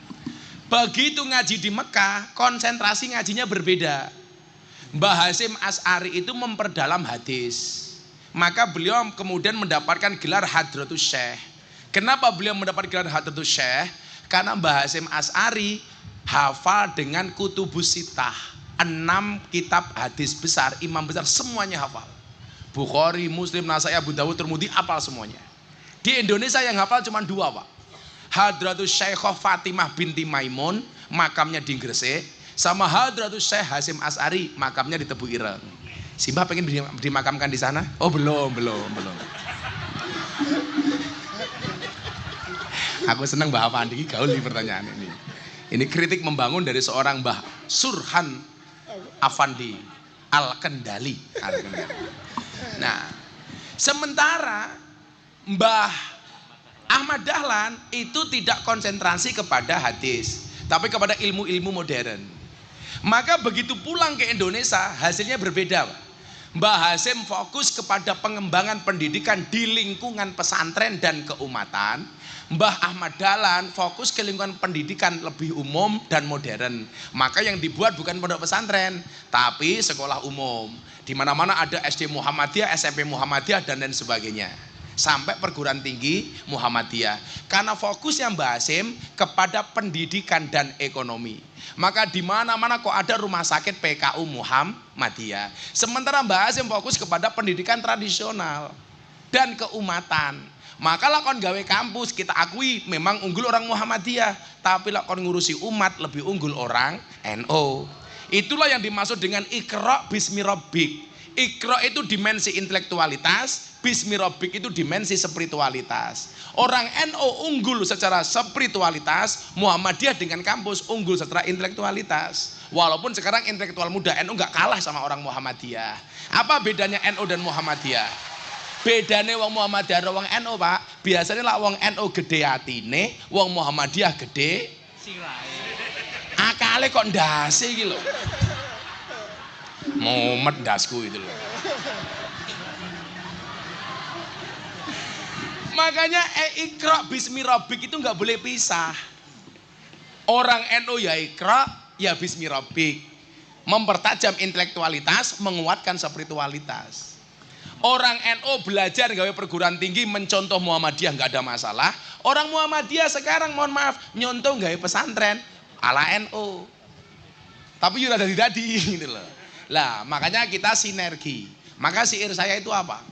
Begitu ngaji di Mekah, konsentrasi ngajinya berbeda. Mbah Hasyim Asy'ari itu memperdalam hadis. Maka beliau kemudian mendapatkan gelar Hadratus Syekh. Kenapa beliau mendapat gelar Hadratus Syekh? Karena Mbah Hasyim Asy'ari hafal dengan Kutubus Sittah. 6 kitab hadis besar, imam besar semuanya hafal. Bukhari, Muslim, Nasai, Abu Dawud, Tirmidzi hafal semuanya. Di Indonesia yang hafal cuma 2 Pak. Hadratus Syekhah Fatimah binti Maimun, makamnya di Gresik, sama Hadratus Syekh Hasyim Asy'ari, makamnya di Tebu Ireng. Simbah pengen dimakamkan di sana? Oh belum. Aku senang Mbah Afandi gaul di pertanyaan ini. Ini kritik membangun dari seorang Mbah Surhan Afandi Al-Kendali. Nah, sementara Mbah Ahmad Dahlan itu tidak konsentrasi kepada hadis, tapi kepada ilmu-ilmu modern. Maka begitu pulang ke Indonesia, hasilnya berbeda, Pak. Mbah Hasyim fokus kepada pengembangan pendidikan di lingkungan pesantren dan keumatan. Mbah Ahmad Dahlan fokus ke lingkungan pendidikan lebih umum dan modern. Maka yang dibuat bukan pondok pesantren, tapi sekolah umum. Di mana-mana ada SD Muhammadiyah, SMP Muhammadiyah dan lain sebagainya. Sampai perguruan tinggi Muhammadiyah. Karena fokusnya Mbah Hasyim kepada pendidikan dan ekonomi. Maka di mana-mana kok ada rumah sakit PKU Muhammadiyah. Sementara Mbah Hasyim fokus kepada pendidikan tradisional dan keumatan. Maka lakon gawe kampus kita akui memang unggul orang Muhammadiyah, tapi lakon ngurusi umat lebih unggul orang NU. Itulah yang dimaksud dengan Iqra bismi rabbik. Iqra itu dimensi intelektualitas, bismi rabbik itu dimensi spiritualitas. Orang NU unggul secara spiritualitas, Muhammadiyah dengan kampus unggul secara intelektualitas. Walaupun sekarang intelektual muda NU nggak kalah sama orang Muhammadiyah. Apa bedanya NU dan Muhammadiyah? Bedanya wong Muhammadiyah dan wong NU, Pak. Biasanya lah wong NU gede atine, wong Muhammadiyah gede silahe. Akale kok ndase iki lho. Momet dasku itu loh. Makanya Iqra bismi rabbik itu nggak boleh pisah. Orang NU ya Iqra, ya bismi rabbik. Mempertajam intelektualitas, menguatkan spiritualitas. Orang NU belajar gawe perguruan tinggi mencontoh Muhammadiyah nggak ada masalah. Orang Muhammadiyah sekarang mohon maaf nyontoh gawe pesantren ala NU. Tapi udah dadi gitu loh. Lah makanya kita sinergi. Maka syair saya itu apa?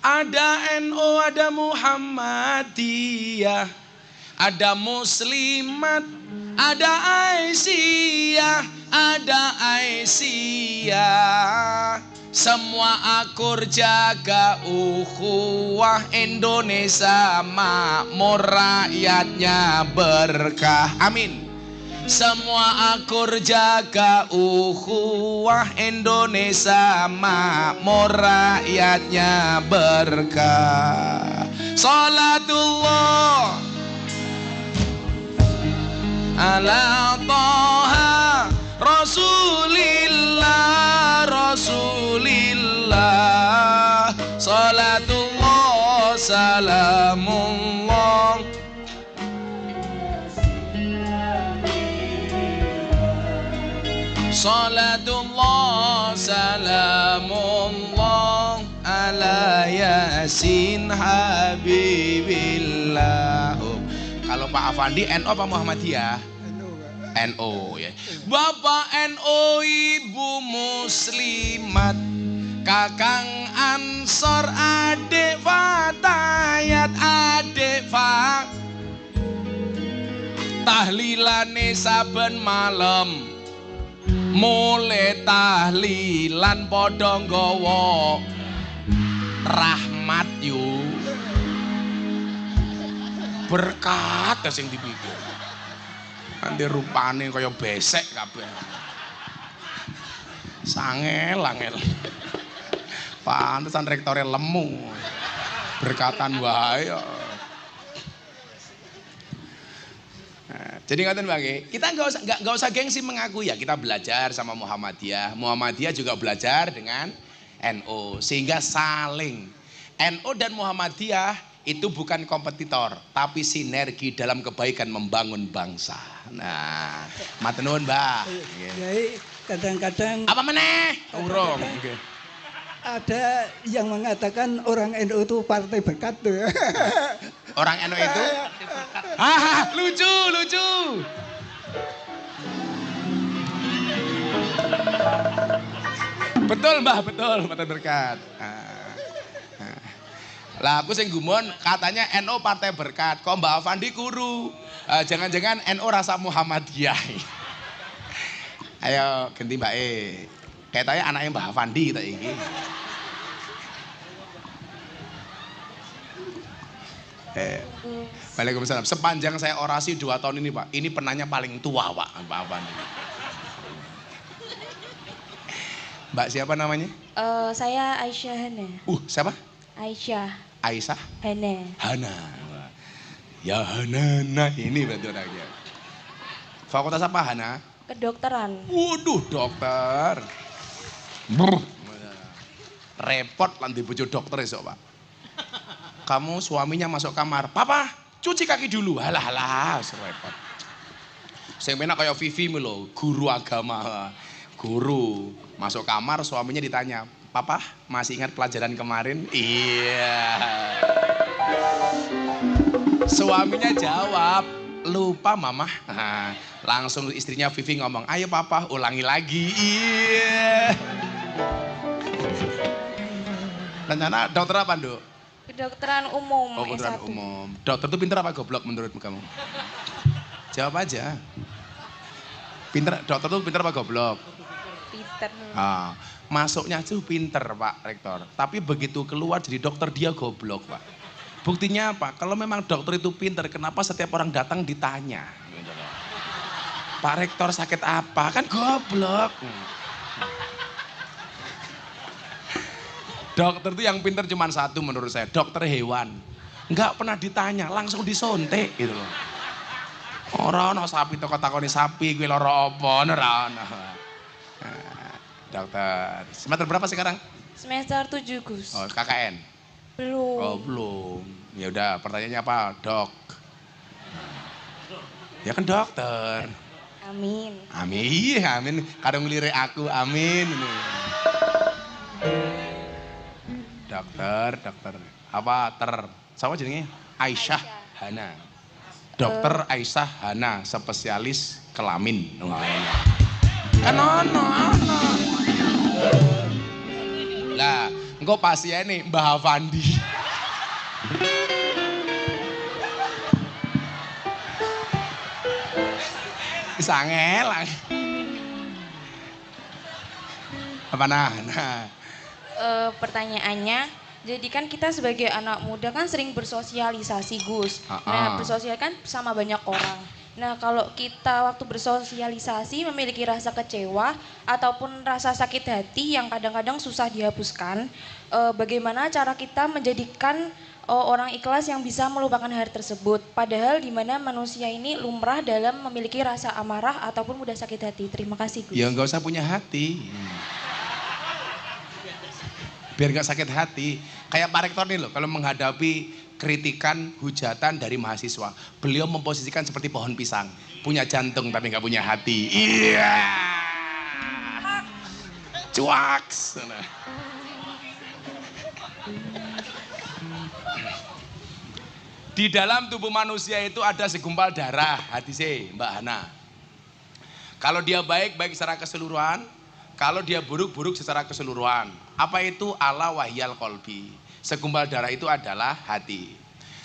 Ada NU, ada Muhammadiyah, ada Muslimat, ada Aisyah, ada Aisyah. Semua akur jaga ukhuwah, Indonesia makmur, rakyatnya berkah. Amin. Semua akur jaga ukhuwah, Indonesia makmur, rakyatnya berkah. Salatullah ala Toha Rasulillah, Rasulillah. Salatullah salamullah Salatullah salamullah ala Yasin Habibillah. Kalau Pak Afandi NO apa Muhammadiyah? NO ya. Bapak NO, Ibu Muslimat, Kakang Ansor, adik Fatayat, adik Fat. Tahlilane saben malam, mulai tahlilan padha nggawa rahmat yu. Berkat sing dipikir. Nanti rupane kaya besek kabeh. Sangel-angel. Pantesan rektore lemu. Berkatan wae. Nah, jadi ngaten Bang, kita nggak usah gengsi mengaku ya, kita belajar sama Muhammadiyah. Muhammadiyah juga belajar dengan NU, sehingga saling. NU dan Muhammadiyah itu bukan kompetitor, tapi sinergi dalam kebaikan membangun bangsa. Nah, matur nuwun, Mbah. Jadi kadang-kadang Apa meneh? Urung. ada yang mengatakan orang NU itu partai berkat tuh ya. Orang NU itu? Haha, lucu, lucu. Betul, Mbah, betul, partai berkat. Lah aku sing gumun katanya NU partai berkat, kok Mbak Afandi guru. Jangan-jangan NU rasa Muhammadiyah. Ayo ganti Mbak E. Katanya anaknya Mbak Afandi kita ini. Waalaikumsalam. Sepanjang saya orasi 2 tahun ini Pak, ini penanya paling tua Pak Afandi. Mbak siapa namanya? Saya Aisyah Hana. Siapa? Aisyah. Aisyah? Hana. Hana. Ya Hana, nah ini berarti orangnya. Fakultas apa Hana? Kedokteran. Waduh dokter. Brr. Repot lan dibojo dokter esok Pak. Kamu suaminya masuk kamar, Papa cuci kaki dulu. Halah, repot. Sing penak kaya Vivi lho, guru agama. Guru masuk kamar, suaminya ditanya, Papa masih ingat pelajaran kemarin? Iya. Suaminya jawab, lupa Mama. Nah, langsung istrinya Vivi ngomong, ayo Papa ulangi lagi. Iya. Rencana dokter apa Nduk? Kedokteran umum. Kedokteran S1. umum. Dokter tuh pinter apa goblok menurutmu kamu? Jawab aja. Pinter, dokter tuh pinter apa goblok? Pinter. Masuknya tuh pinter Pak Rektor. Tapi begitu keluar jadi dokter dia goblok Pak. Buktinya apa? Kalau memang dokter itu pinter, kenapa setiap orang datang ditanya? Pak Rektor sakit apa? Kan goblok. Dokter itu yang pinter cuma satu menurut saya, dokter hewan. Enggak pernah ditanya, langsung disontek gitu loh. Ora ono sapi toko takoni sapi kuwi lara apa ora ono. Dokter. Semester berapa sekarang? Semester 7 Gus. Oh, KKN. Belum. Oh, belum. Ya udah, pertanyaannya apa? Dok. Ya kan dokter. Amin. Amin. Iya, amin. Kadang ngelirik aku, amin. Dokter. Apa sama jenenge? Aisyah Hana. Dokter Aisyah Hana, spesialis kelamin. Kan ono. Lah, engko pasiene Mbah Afandi. Sangel. Apa nah? Pertanyaannya, jadi kan kita sebagai anak muda kan sering bersosialisasi Gus. Nah, bersosialisasi kan sama banyak orang. Nah, kalau kita waktu bersosialisasi memiliki rasa kecewa ataupun rasa sakit hati yang kadang-kadang susah dihapuskan, bagaimana cara kita menjadikan orang ikhlas yang bisa melupakan hal tersebut? Padahal di mana manusia ini lumrah dalam memiliki rasa amarah ataupun mudah sakit hati. Terima kasih Gus. Ya nggak usah punya hati. Biar nggak sakit hati. Kayak Pak Rektor nih loh, kalau menghadapi kritikan, hujatan dari mahasiswa, beliau memposisikan seperti pohon pisang, punya jantung tapi nggak punya hati. Iya, cuaks. Di dalam tubuh manusia itu ada segumpal darah, hadise Mbak Hana. Kalau dia baik, baik secara keseluruhan. Kalau dia buruk, buruk secara keseluruhan. Apa itu? Ala wahyal kolbi. Segumpal darah itu adalah hati.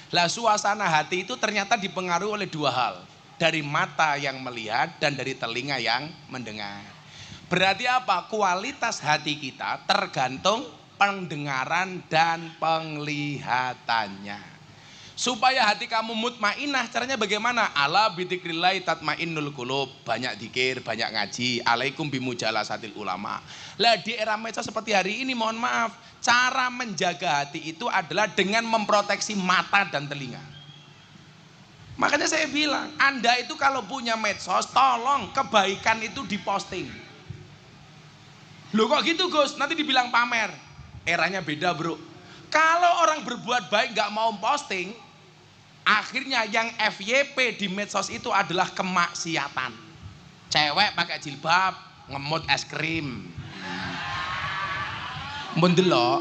Lah suasana hati itu ternyata dipengaruhi oleh dua hal. Dari mata yang melihat dan dari telinga yang mendengar. Berarti apa? Kualitas hati kita tergantung pendengaran dan penglihatannya. Supaya hati kamu mutmainah, caranya bagaimana? Ala bidzikrillah tatmainnul qulub. Banyak zikir, banyak ngaji. Alaikum bimujalasatil ulama. Lah di era medsos seperti hari ini, mohon maaf, cara menjaga hati itu adalah dengan memproteksi mata dan telinga. Makanya saya bilang, Anda itu kalau punya medsos, tolong kebaikan itu diposting. Loh kok gitu Gus? Nanti dibilang pamer. Eranya beda bro. Kalau orang berbuat baik gak mau posting, akhirnya yang FYP di medsos itu adalah kemaksiatan. Cewek pakai jilbab, ngemut es krim. Mendelok.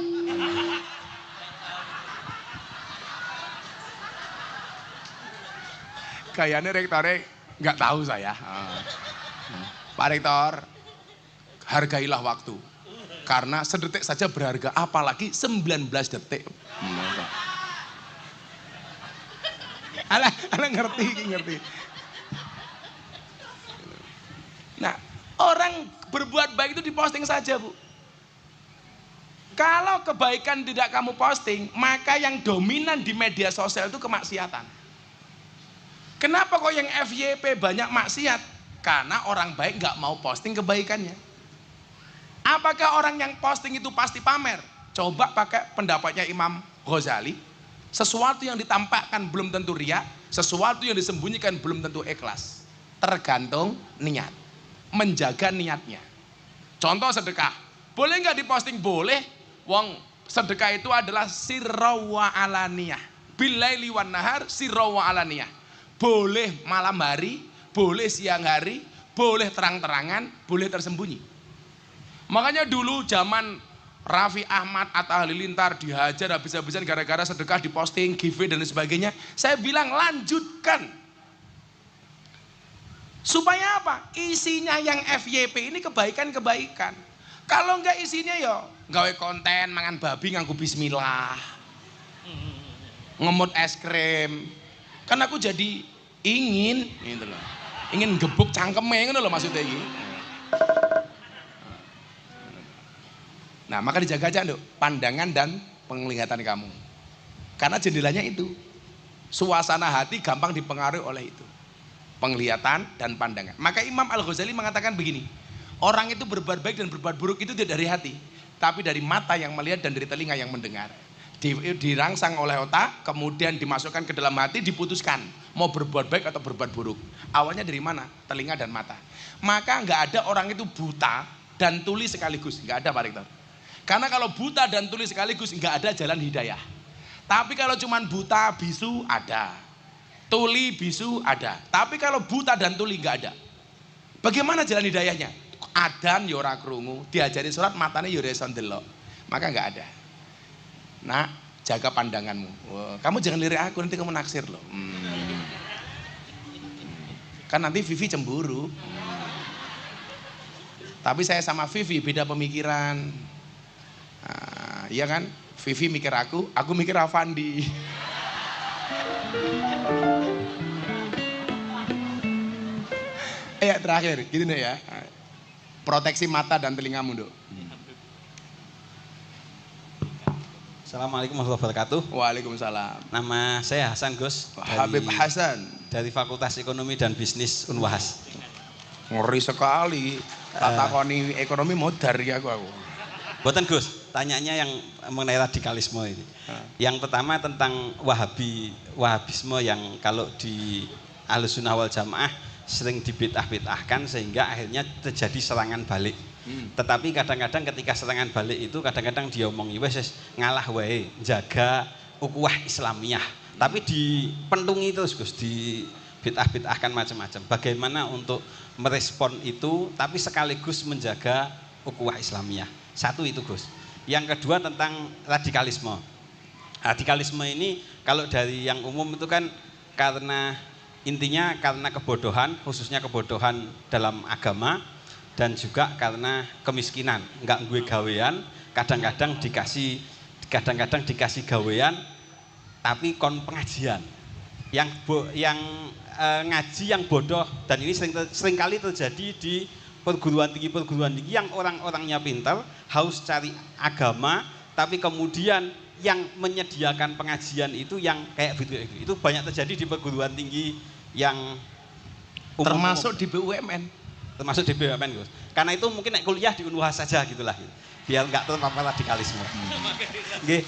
Kayaknya rektornya nggak tahu saya. Pak Rektor, hargailah waktu. Karena sedetik saja berharga, apalagi 19 detik. Alah ngerti. Nah, orang berbuat baik itu diposting saja, Bu. Kalau kebaikan tidak kamu posting, maka yang dominan di media sosial itu kemaksiatan. Kenapa kok yang FYP banyak maksiat? Karena orang baik nggak mau posting kebaikannya. Apakah orang yang posting itu pasti pamer? Coba pakai pendapatnya Imam Ghazali. Sesuatu yang ditampakkan belum tentu riya, sesuatu yang disembunyikan belum tentu ikhlas. Tergantung niat. Menjaga niatnya. Contoh sedekah. Boleh nggak diposting? Boleh. Wong sedekah itu adalah sirra wa alaniyah. Bilaili wan nahar sirra wa alaniyah. Boleh malam hari, boleh siang hari, boleh terang-terangan, boleh tersembunyi. Makanya dulu zaman Raffi Ahmad, Atta Halilintar dihajar habis-habisan gara-gara sedekah diposting, giveaway dan sebagainya. Saya bilang lanjutkan. Supaya apa? Isinya yang FYP ini kebaikan-kebaikan. Kalau enggak isinya ya gawe konten mangan babi nganggo bismillah. Ngemut es krim. Kan aku jadi ingin gitu loh. Ingin gebuk cangkeme ngono lho maksudnya iki. Nah, maka dijaga aja Nduk, pandangan dan penglihatan kamu. Karena jendelanya itu. Suasana hati gampang dipengaruhi oleh itu. Penglihatan dan pandangan. Maka Imam Al-Ghazali mengatakan begini, orang itu berbuat baik dan berbuat buruk itu tidak dari hati, tapi dari mata yang melihat dan dari telinga yang mendengar. Dirangsang oleh otak, kemudian dimasukkan ke dalam hati, diputuskan mau berbuat baik atau berbuat buruk. Awalnya dari mana? Telinga dan mata. Maka nggak ada orang itu buta dan tuli sekaligus, nggak ada Pak Rektor. Karena kalau buta dan tuli sekaligus nggak ada jalan hidayah. Tapi kalau cuman buta bisu ada, tuli bisu ada. Tapi kalau buta dan tuli nggak ada. Bagaimana jalan hidayahnya? Adan yora krungu, diajari surat matanya yora sondelok. Maka nggak ada. Nah, jaga pandanganmu. Wah, kamu jangan lirik aku, nanti kamu naksir loh. Kan nanti Vivi cemburu. Tapi saya sama Vivi beda pemikiran. Nah, iya kan? Vivi mikir aku mikir Avandi. Ya terakhir, gitu nih ya. Proteksi mata dan telingamu, Dok. Assalamualaikum warahmatullahi wabarakatuh. Waalaikumsalam. Nama saya Hasan Gus. Habib Hasan. Dari Fakultas Ekonomi dan Bisnis Unwahas. Ngeri sekali. Takoni ekonomi modar ya aku. Boten Gus, tanyanya yang mengenai radikalisme ini. Yang pertama tentang Wahabisme yang kalau di Ahlussunnah wal Jamaah sering dibid'ah-bid'ahkan sehingga akhirnya terjadi serangan balik. Tetapi kadang-kadang ketika serangan balik itu kadang-kadang dia omongi wes ngalah wae, jaga ukhuwah Islamiyah. Tapi dipentungi terus Gus, di bid'ah-bid'ahkan macam-macam. Bagaimana untuk merespon itu tapi sekaligus menjaga ukhuwah Islamiyah. Satu itu Gus. Yang kedua tentang radikalisme. Radikalisme ini kalau dari yang umum itu kan karena intinya karena kebodohan, khususnya kebodohan dalam agama, dan juga karena kemiskinan, enggak gue gawean, kadang-kadang dikasih gawean tapi kon pengajian yang ngaji yang bodoh, dan ini sering kali terjadi di perguruan tinggi yang orang-orangnya pintar, haus cari agama, tapi kemudian yang menyediakan pengajian itu yang kayak gitu. Itu banyak terjadi di perguruan tinggi yang umum, termasuk di BUMN. Termasuk di BUMN, Gus. Karena itu mungkin naik kuliah di Unhas saja gitulah, biar nggak terpapar radikalisme. Nggih.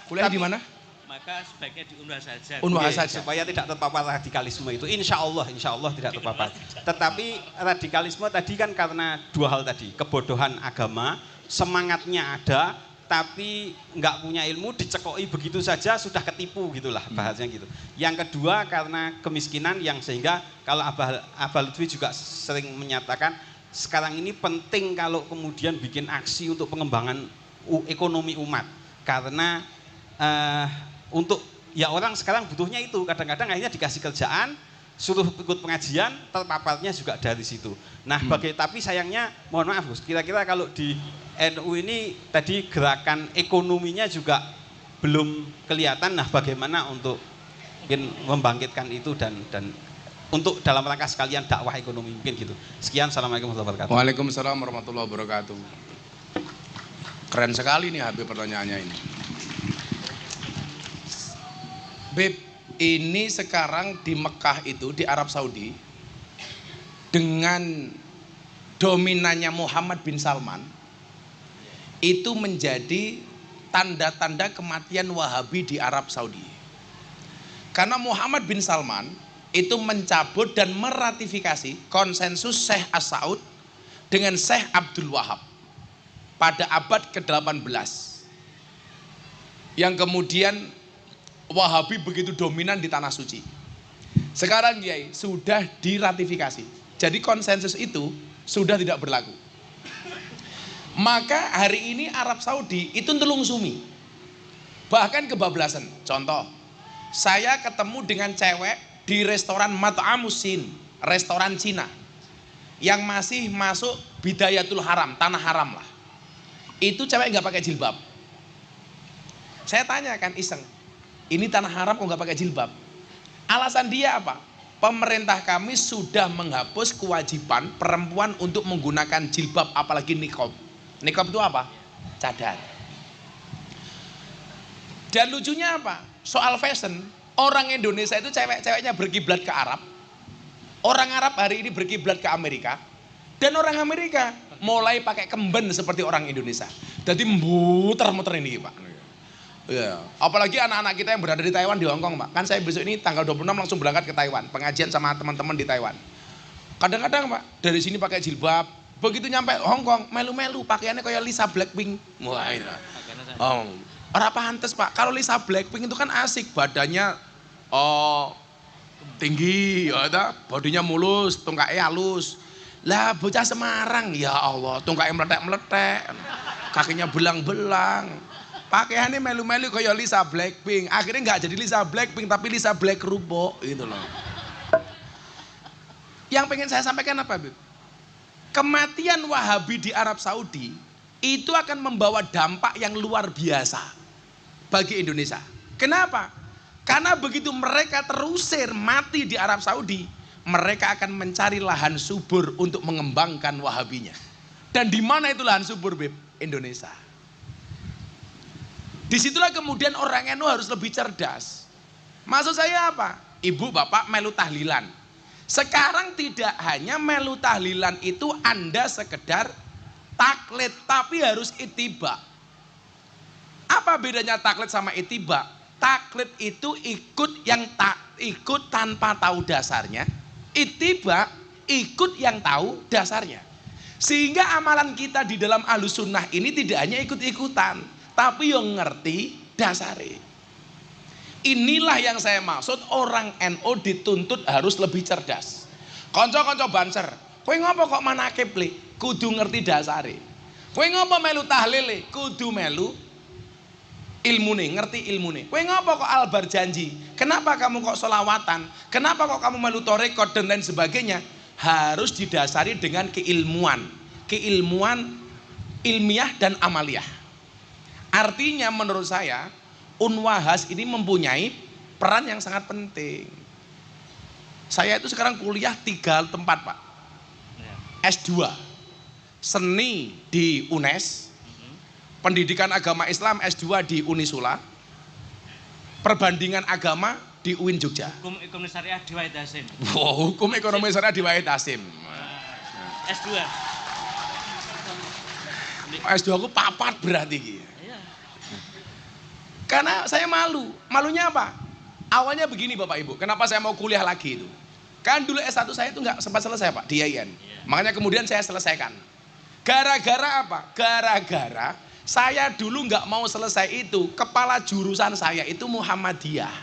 Kuliah di mana? Maka sebaiknya di Unhas saja. Unhas saja. Supaya tidak terpapar radikalisme itu. Insya Allah tidak terpapar. Tetapi radikalisme tadi kan karena dua hal tadi, kebodohan agama, semangatnya ada, tapi nggak punya ilmu, dicekoi begitu saja sudah ketipu gitulah bahasanya gitu. Yang kedua karena kemiskinan, yang sehingga kalau Abah Lutfi juga sering menyatakan sekarang ini penting kalau kemudian bikin aksi untuk pengembangan ekonomi umat, karena untuk ya orang sekarang butuhnya itu, kadang-kadang akhirnya dikasih kerjaan, suruh ikut pengajian, terpaparnya juga dari situ. Nah, tapi sayangnya, mohon maaf Gus, kira-kira kalau di NU ini tadi gerakan ekonominya juga belum kelihatan. Nah, bagaimana untuk mungkin membangkitkan itu dan untuk dalam rangka sekalian dakwah ekonomi mungkin gitu. Sekian, assalamualaikum warahmatullahi wabarakatuh. Waalaikumsalam warahmatullahi wabarakatuh. Keren sekali nih Habib pertanyaannya ini. Beb, ini sekarang di Mekah itu, di Arab Saudi, dengan dominannya Muhammad bin Salman, itu menjadi tanda-tanda kematian Wahabi di Arab Saudi. Karena Muhammad bin Salman itu mencabut dan meratifikasi konsensus Syekh As-Saud dengan Syekh Abdul Wahab pada abad ke-18. Yang kemudian Wahabi begitu dominan di tanah suci. Sekarang Kiai sudah diratifikasi. Jadi konsensus itu sudah tidak berlaku. Maka hari ini Arab Saudi itu telung sumi. Bahkan kebablasan. Contoh, saya ketemu dengan cewek di restoran Mat'amusin, restoran Cina, yang masih masuk Bidayatul Haram, tanah haram lah. Itu cewek nggak pakai jilbab. Saya tanyakan iseng, ini tanah haram kok nggak pakai jilbab? Alasan dia apa? Pemerintah kami sudah menghapus kewajiban perempuan untuk menggunakan jilbab, apalagi niqab. Niqab itu apa? Cadar. Dan lucunya apa? Soal fashion, orang Indonesia itu cewek-ceweknya berkiblat ke Arab. Orang Arab hari ini berkiblat ke Amerika. Dan orang Amerika mulai pakai kemben seperti orang Indonesia. Jadi muter-muter ini Pak. Ya, apalagi anak-anak kita yang berada di Taiwan, di Hong Kong Pak. Kan saya besok ini tanggal 26 langsung berangkat ke Taiwan, pengajian sama teman-teman di Taiwan. Kadang-kadang Pak, dari sini pakai jilbab, begitu nyampe Hong Kong, melu-melu, pakaiannya kayak Lisa Blackpink. Wah, ini. Ora pantes Pak, kalau Lisa Blackpink itu kan asik, badannya tinggi, ya, bodinya mulus, tungkaknya halus. Lah bocah Semarang, ya Allah, tungkaknya meletek-meletek, kakinya belang-belang. Pakaiannya melu-melu kayak Lisa Blackpink. Akhirnya nggak jadi Lisa Blackpink tapi Lisa Black Rubo gitu loh. Yang pengen saya sampaikan apa, Bib? Kematian Wahabi di Arab Saudi itu akan membawa dampak yang luar biasa bagi Indonesia. Kenapa? Karena begitu mereka terusir mati di Arab Saudi, mereka akan mencari lahan subur untuk mengembangkan Wahabinya. Dan di mana itu lahan subur, Bib? Indonesia. Disitulah kemudian orang NU harus lebih cerdas. Maksud saya apa? Ibu bapak melu tahlilan. Sekarang tidak hanya melu tahlilan itu Anda sekedar taklid, tapi harus ittiba. Apa bedanya taklid sama ittiba? Taklid itu ikut tanpa tahu dasarnya. Ittiba ikut yang tahu dasarnya. Sehingga amalan kita di dalam Ahlus Sunnah ini tidak hanya ikut-ikutan, tapi yang ngerti dasarnya. Inilah yang saya maksud, orang NU dituntut harus lebih cerdas. Konco-konco banser, kowe ngopo kok manakib le? Kudu ngerti dasare. Kowe ngopo melu tahlil le? Kudu melu ilmune, ngerti ilmune. Kowe ngapa kok albar janji? Kenapa kamu kok selawatan? Kenapa kok kamu melu torekot dan lain sebagainya? Harus didasari dengan keilmuan. Keilmuan ilmiah dan amaliyah. Artinya menurut saya Unwahas ini mempunyai peran yang sangat penting. Saya itu sekarang kuliah 3 tempat, Pak. S2 seni di UNES, pendidikan agama Islam S2 di Unisula, perbandingan agama di UIN Jogja. Hukum ekonomi syariah di Wahid Hasim. Wow, hukum ekonomi syariah di Wahid Hasim. S2. S2 aku 4 berarti. Iya. Karena saya malu. Malunya apa? Awalnya begini Bapak Ibu, kenapa saya mau kuliah lagi itu? Kan dulu S1 saya itu nggak sempat selesai Pak, di IAIN. Makanya kemudian saya selesaikan. Gara-gara apa? Gara-gara saya dulu nggak mau selesai itu, kepala jurusan saya itu Muhammadiyah.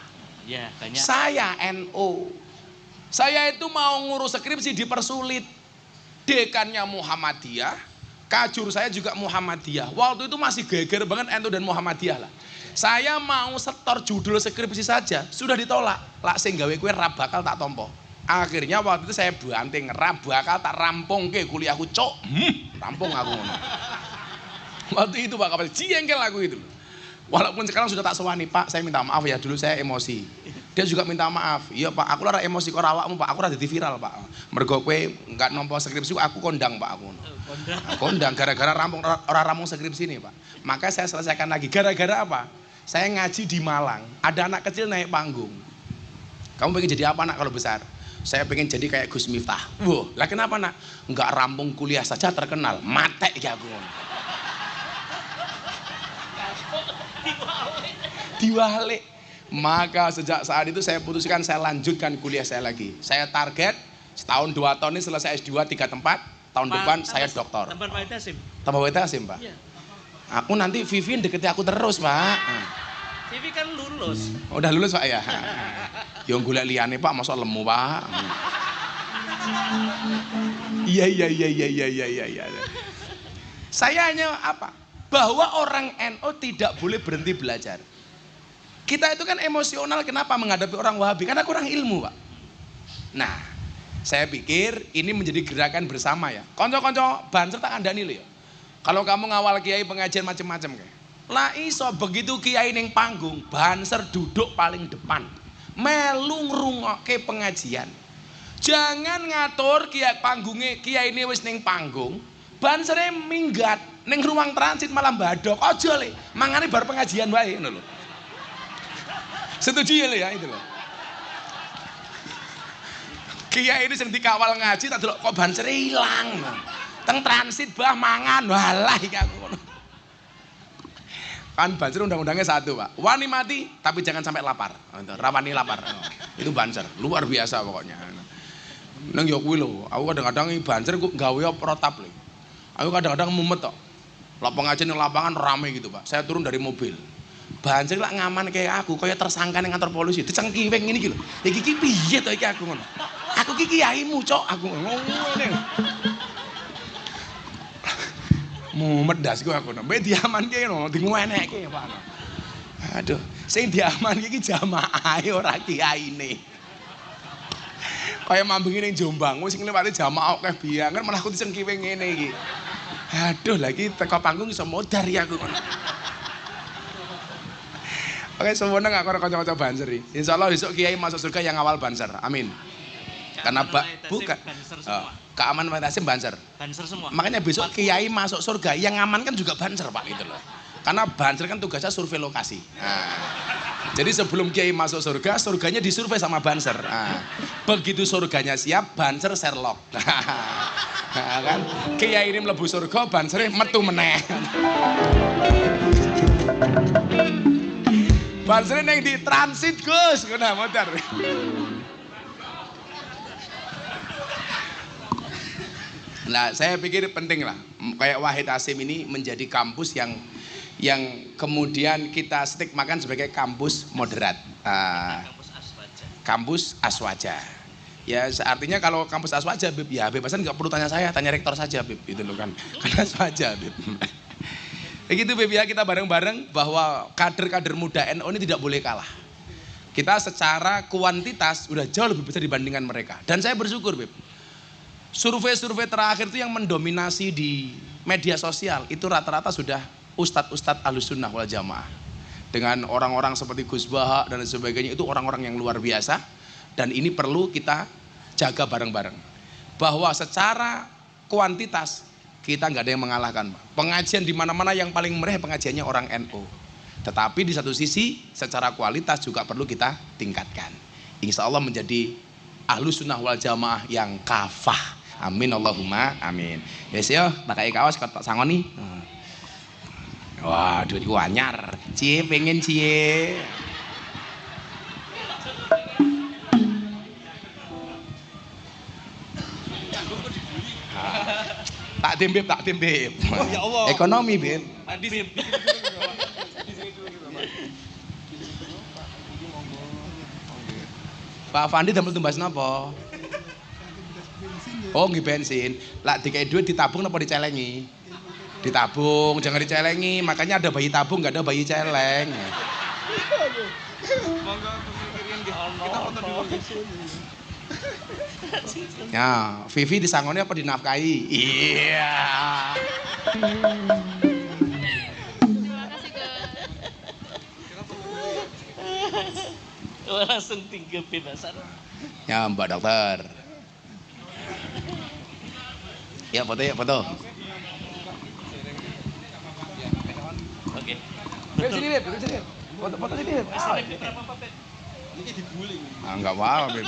Ya, banyak. Saya NO. Saya itu mau ngurus skripsi dipersulit. Dekannya Muhammadiyah, kajur saya juga Muhammadiyah. Waktu itu masih geger banget NO dan Muhammadiyah lah. Saya mau setor judul skripsi saja, sudah ditolak. Lak sing gawe kowe ra bakal tak tompo. Akhirnya waktu itu saya banting, ra bakal tak rampung ke kuliahku, cok. Rampung aku ngono. Waktu itu Pak Kapal, jengkel aku itu. Walaupun sekarang sudah tak sewani, Pak, saya minta maaf ya, dulu saya emosi. Dia juga minta maaf. Iya Pak, aku lara emosi kok awakmu Pak, aku ora dadi viral Pak. Mergo kowe enggak nampa skripsi aku kondang Pak aku. Kondang gara-gara rampung skripsi nih Pak. Maka saya selesaikan lagi. Gara-gara apa? Saya ngaji di Malang, ada anak kecil naik panggung. Kamu pengen jadi apa nak kalau besar? Saya pengen jadi kayak Gus Miftah. Wah, lah kenapa nak? Enggak rampung kuliah saja terkenal, matek ya aku. Diwalik. Maka sejak saat itu saya putuskan saya lanjutkan kuliah saya lagi. Saya target setahun 2 tahun ini selesai S2 3 tempat. Tahun depan saya doktor. Tempat Wahid Hasim. Tempat Wahid Hasim Pak. Iya. Aku nanti Vivin deketi aku terus Pak. Vivi kan lulus. Udah lulus Pak ya. Yang golek liyane Pak, masa lemu Pak. Iya. Saya hanya apa? Bahwa orang NO tidak boleh berhenti belajar. Kita itu kan emosional kenapa menghadapi orang Wahabi? Karena kurang ilmu Pak. Nah, saya pikir ini menjadi gerakan bersama ya. Konco-konco Banser tak kandani lho ya. Kalau kamu ngawal kiai pengajian macam-macam kayak. Lah iso begitu kiai ning panggung, Banser duduk paling depan. Melu ngrungokke pengajian. Jangan ngatur kiai panggunge kiai ini wis ning panggung, Bansere minggat ning ruang transit malah mbadok. Aja le, mangane bar pengajian wae ngono lho. Setuju ya le ya itu loh. Kiai ini sing dikawal ngaji tak delok kok Bansere ilang. Teng transit bah mangan, walah iki aku ngono. Kan Banser undang-undangnya 1 Pak, wani mati tapi jangan sampai lapar. Rawani lapar. Itu Banser, luar biasa pokoknya. Nang yo kuwi lho, aku kadang-kadang Banser gawe protap lho. Aku kadang-kadang mumet tok. Lapangan ning lapangan rame gitu Pak. Saya turun dari mobil. Banser lak ngaman kayak aku, kaya tersangka ning kantor polisi. Dicengkiweng ngene iki lho. Iki piye to iki aku ngono. Aku ki kiaimu, Cok. Aku ngene. Mumet das gue aku mbek diamanke ngono, dinguenekke Pak. Aduh, sing diamanke iki jamaahe ora kiyaine. Kaya mambengi ning Jombang, wis ngliwati jamaah akeh biangan malah aku disengkiwe ngene iki. Aduh, lagi teko panggung iso modar ya aku ngono. Oke, semono gak karo kanca-kanca Banser iki. Insyaallah besok kiai masuk surga yang awal Banser. Amin. Karena bukan keamanan Wahid Hasim Banser. Banser semua. Makanya besok kiai masuk surga yang aman kan juga Banser Pak gitu loh. Karena Banser kan tugasnya survei lokasi. Nah, jadi sebelum kiai masuk surga, surganya disurvei sama Banser. Nah, begitu surganya siap, Banser Sherlock. Nah, kan kiai ini mlebu surga, Banser metu meneh. Banser yang di transit Gus, kena motor. Nah, saya pikir penting lah, kayak Wahid Hasim ini menjadi kampus yang kemudian kita stigmakan sebagai kampus moderat, kampus Aswaja. Ya artinya kalau kampus Aswaja, Bib, ya bebasan nggak perlu tanya saya, tanya rektor saja, Bib, itu loh kan, karena Aswaja, Bib. Begitu Beb ya, kita bareng-bareng bahwa kader-kader muda NU ini tidak boleh kalah. Kita secara kuantitas udah jauh lebih besar dibandingkan mereka. Dan saya bersyukur Beb. Survei-survei terakhir itu yang mendominasi di media sosial itu rata-rata sudah ustadz-ustadz Ahlussunnah wal Jamaah. Dengan orang-orang seperti Gus Baha dan sebagainya, itu orang-orang yang luar biasa. Dan ini perlu kita jaga bareng-bareng. Bahwa secara kuantitas kita nggak ada yang mengalahkan. Pengajian di mana-mana yang paling meriah pengajiannya orang NU. Tetapi di satu sisi secara kualitas juga perlu kita tingkatkan. Insya Allah menjadi Ahlussunnah wal Jamaah yang kafah. Amin Allahumma amin. Yes yo, pakai kaos tak sangoni. Wah, duit gua anyar. Cie pengen cie. Tak tim Beb. Oh, ya Allah. Ekonomi Beb. Pak Fandi damel tumbas napa? Oh, nggih bensin. Lah dikai duit ditabung napa dicelengi? Ditabung, jangan dicelengi. Makanya ada bayi tabung, nggak ada bayi celeng. Kita foto dulu. Ya, Vivi disangoni apa dinafkahi? Iya. Terima kasih Gus. Langsung tinggal bebasan. Ya Mbak Dokter. Ya foto ya foto. Oke. Beb sini Beb, sini. Foto sini Beb. Enggak apa-apa Beb.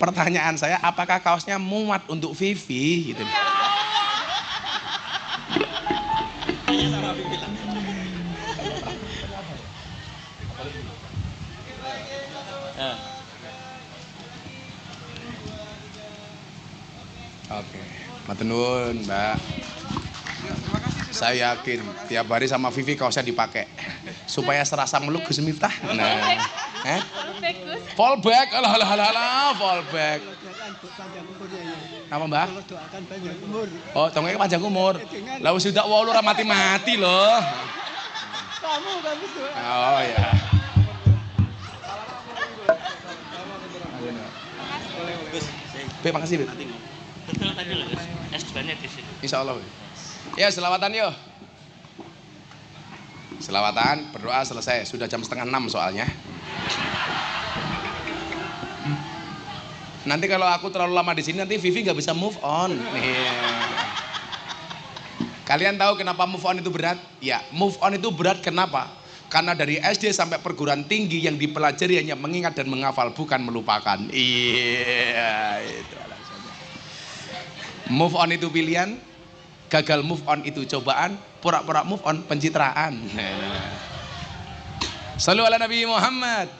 Pertanyaan saya, apakah kaosnya muat untuk Vivi gitu? Oke, matur nuwun, Mbak. Saya yakin tiap hari sama Vivi kaosnya dipakai supaya serasa meluk Gus Miftah. Nah, fallback, alah, fallback. Nama Mbak? Doakan panjang umur. Oh, tongnya panjang umur. Lah wis udah wolu ora mati-mati loh. Kamu doa. Oh ya. Beb, makasih Beb. Betul tadi loh Gus. S2-nya di sini. Insya Allah. Ya, selawatan yuk. Selawatan, berdoa selesai. Sudah jam 5:30 soalnya. Nanti kalau aku terlalu lama di sini, nanti Vivi nggak bisa move on. Kalian tahu kenapa move on itu berat? Ya, move on itu berat kenapa? Karena dari SD sampai perguruan tinggi yang dipelajari hanya mengingat dan menghafal, bukan melupakan. Iya, itu alasannya. Move on itu pilihan, gagal move on itu cobaan, pura-pura move on pencitraan. Sallu ala Nabi Muhammad.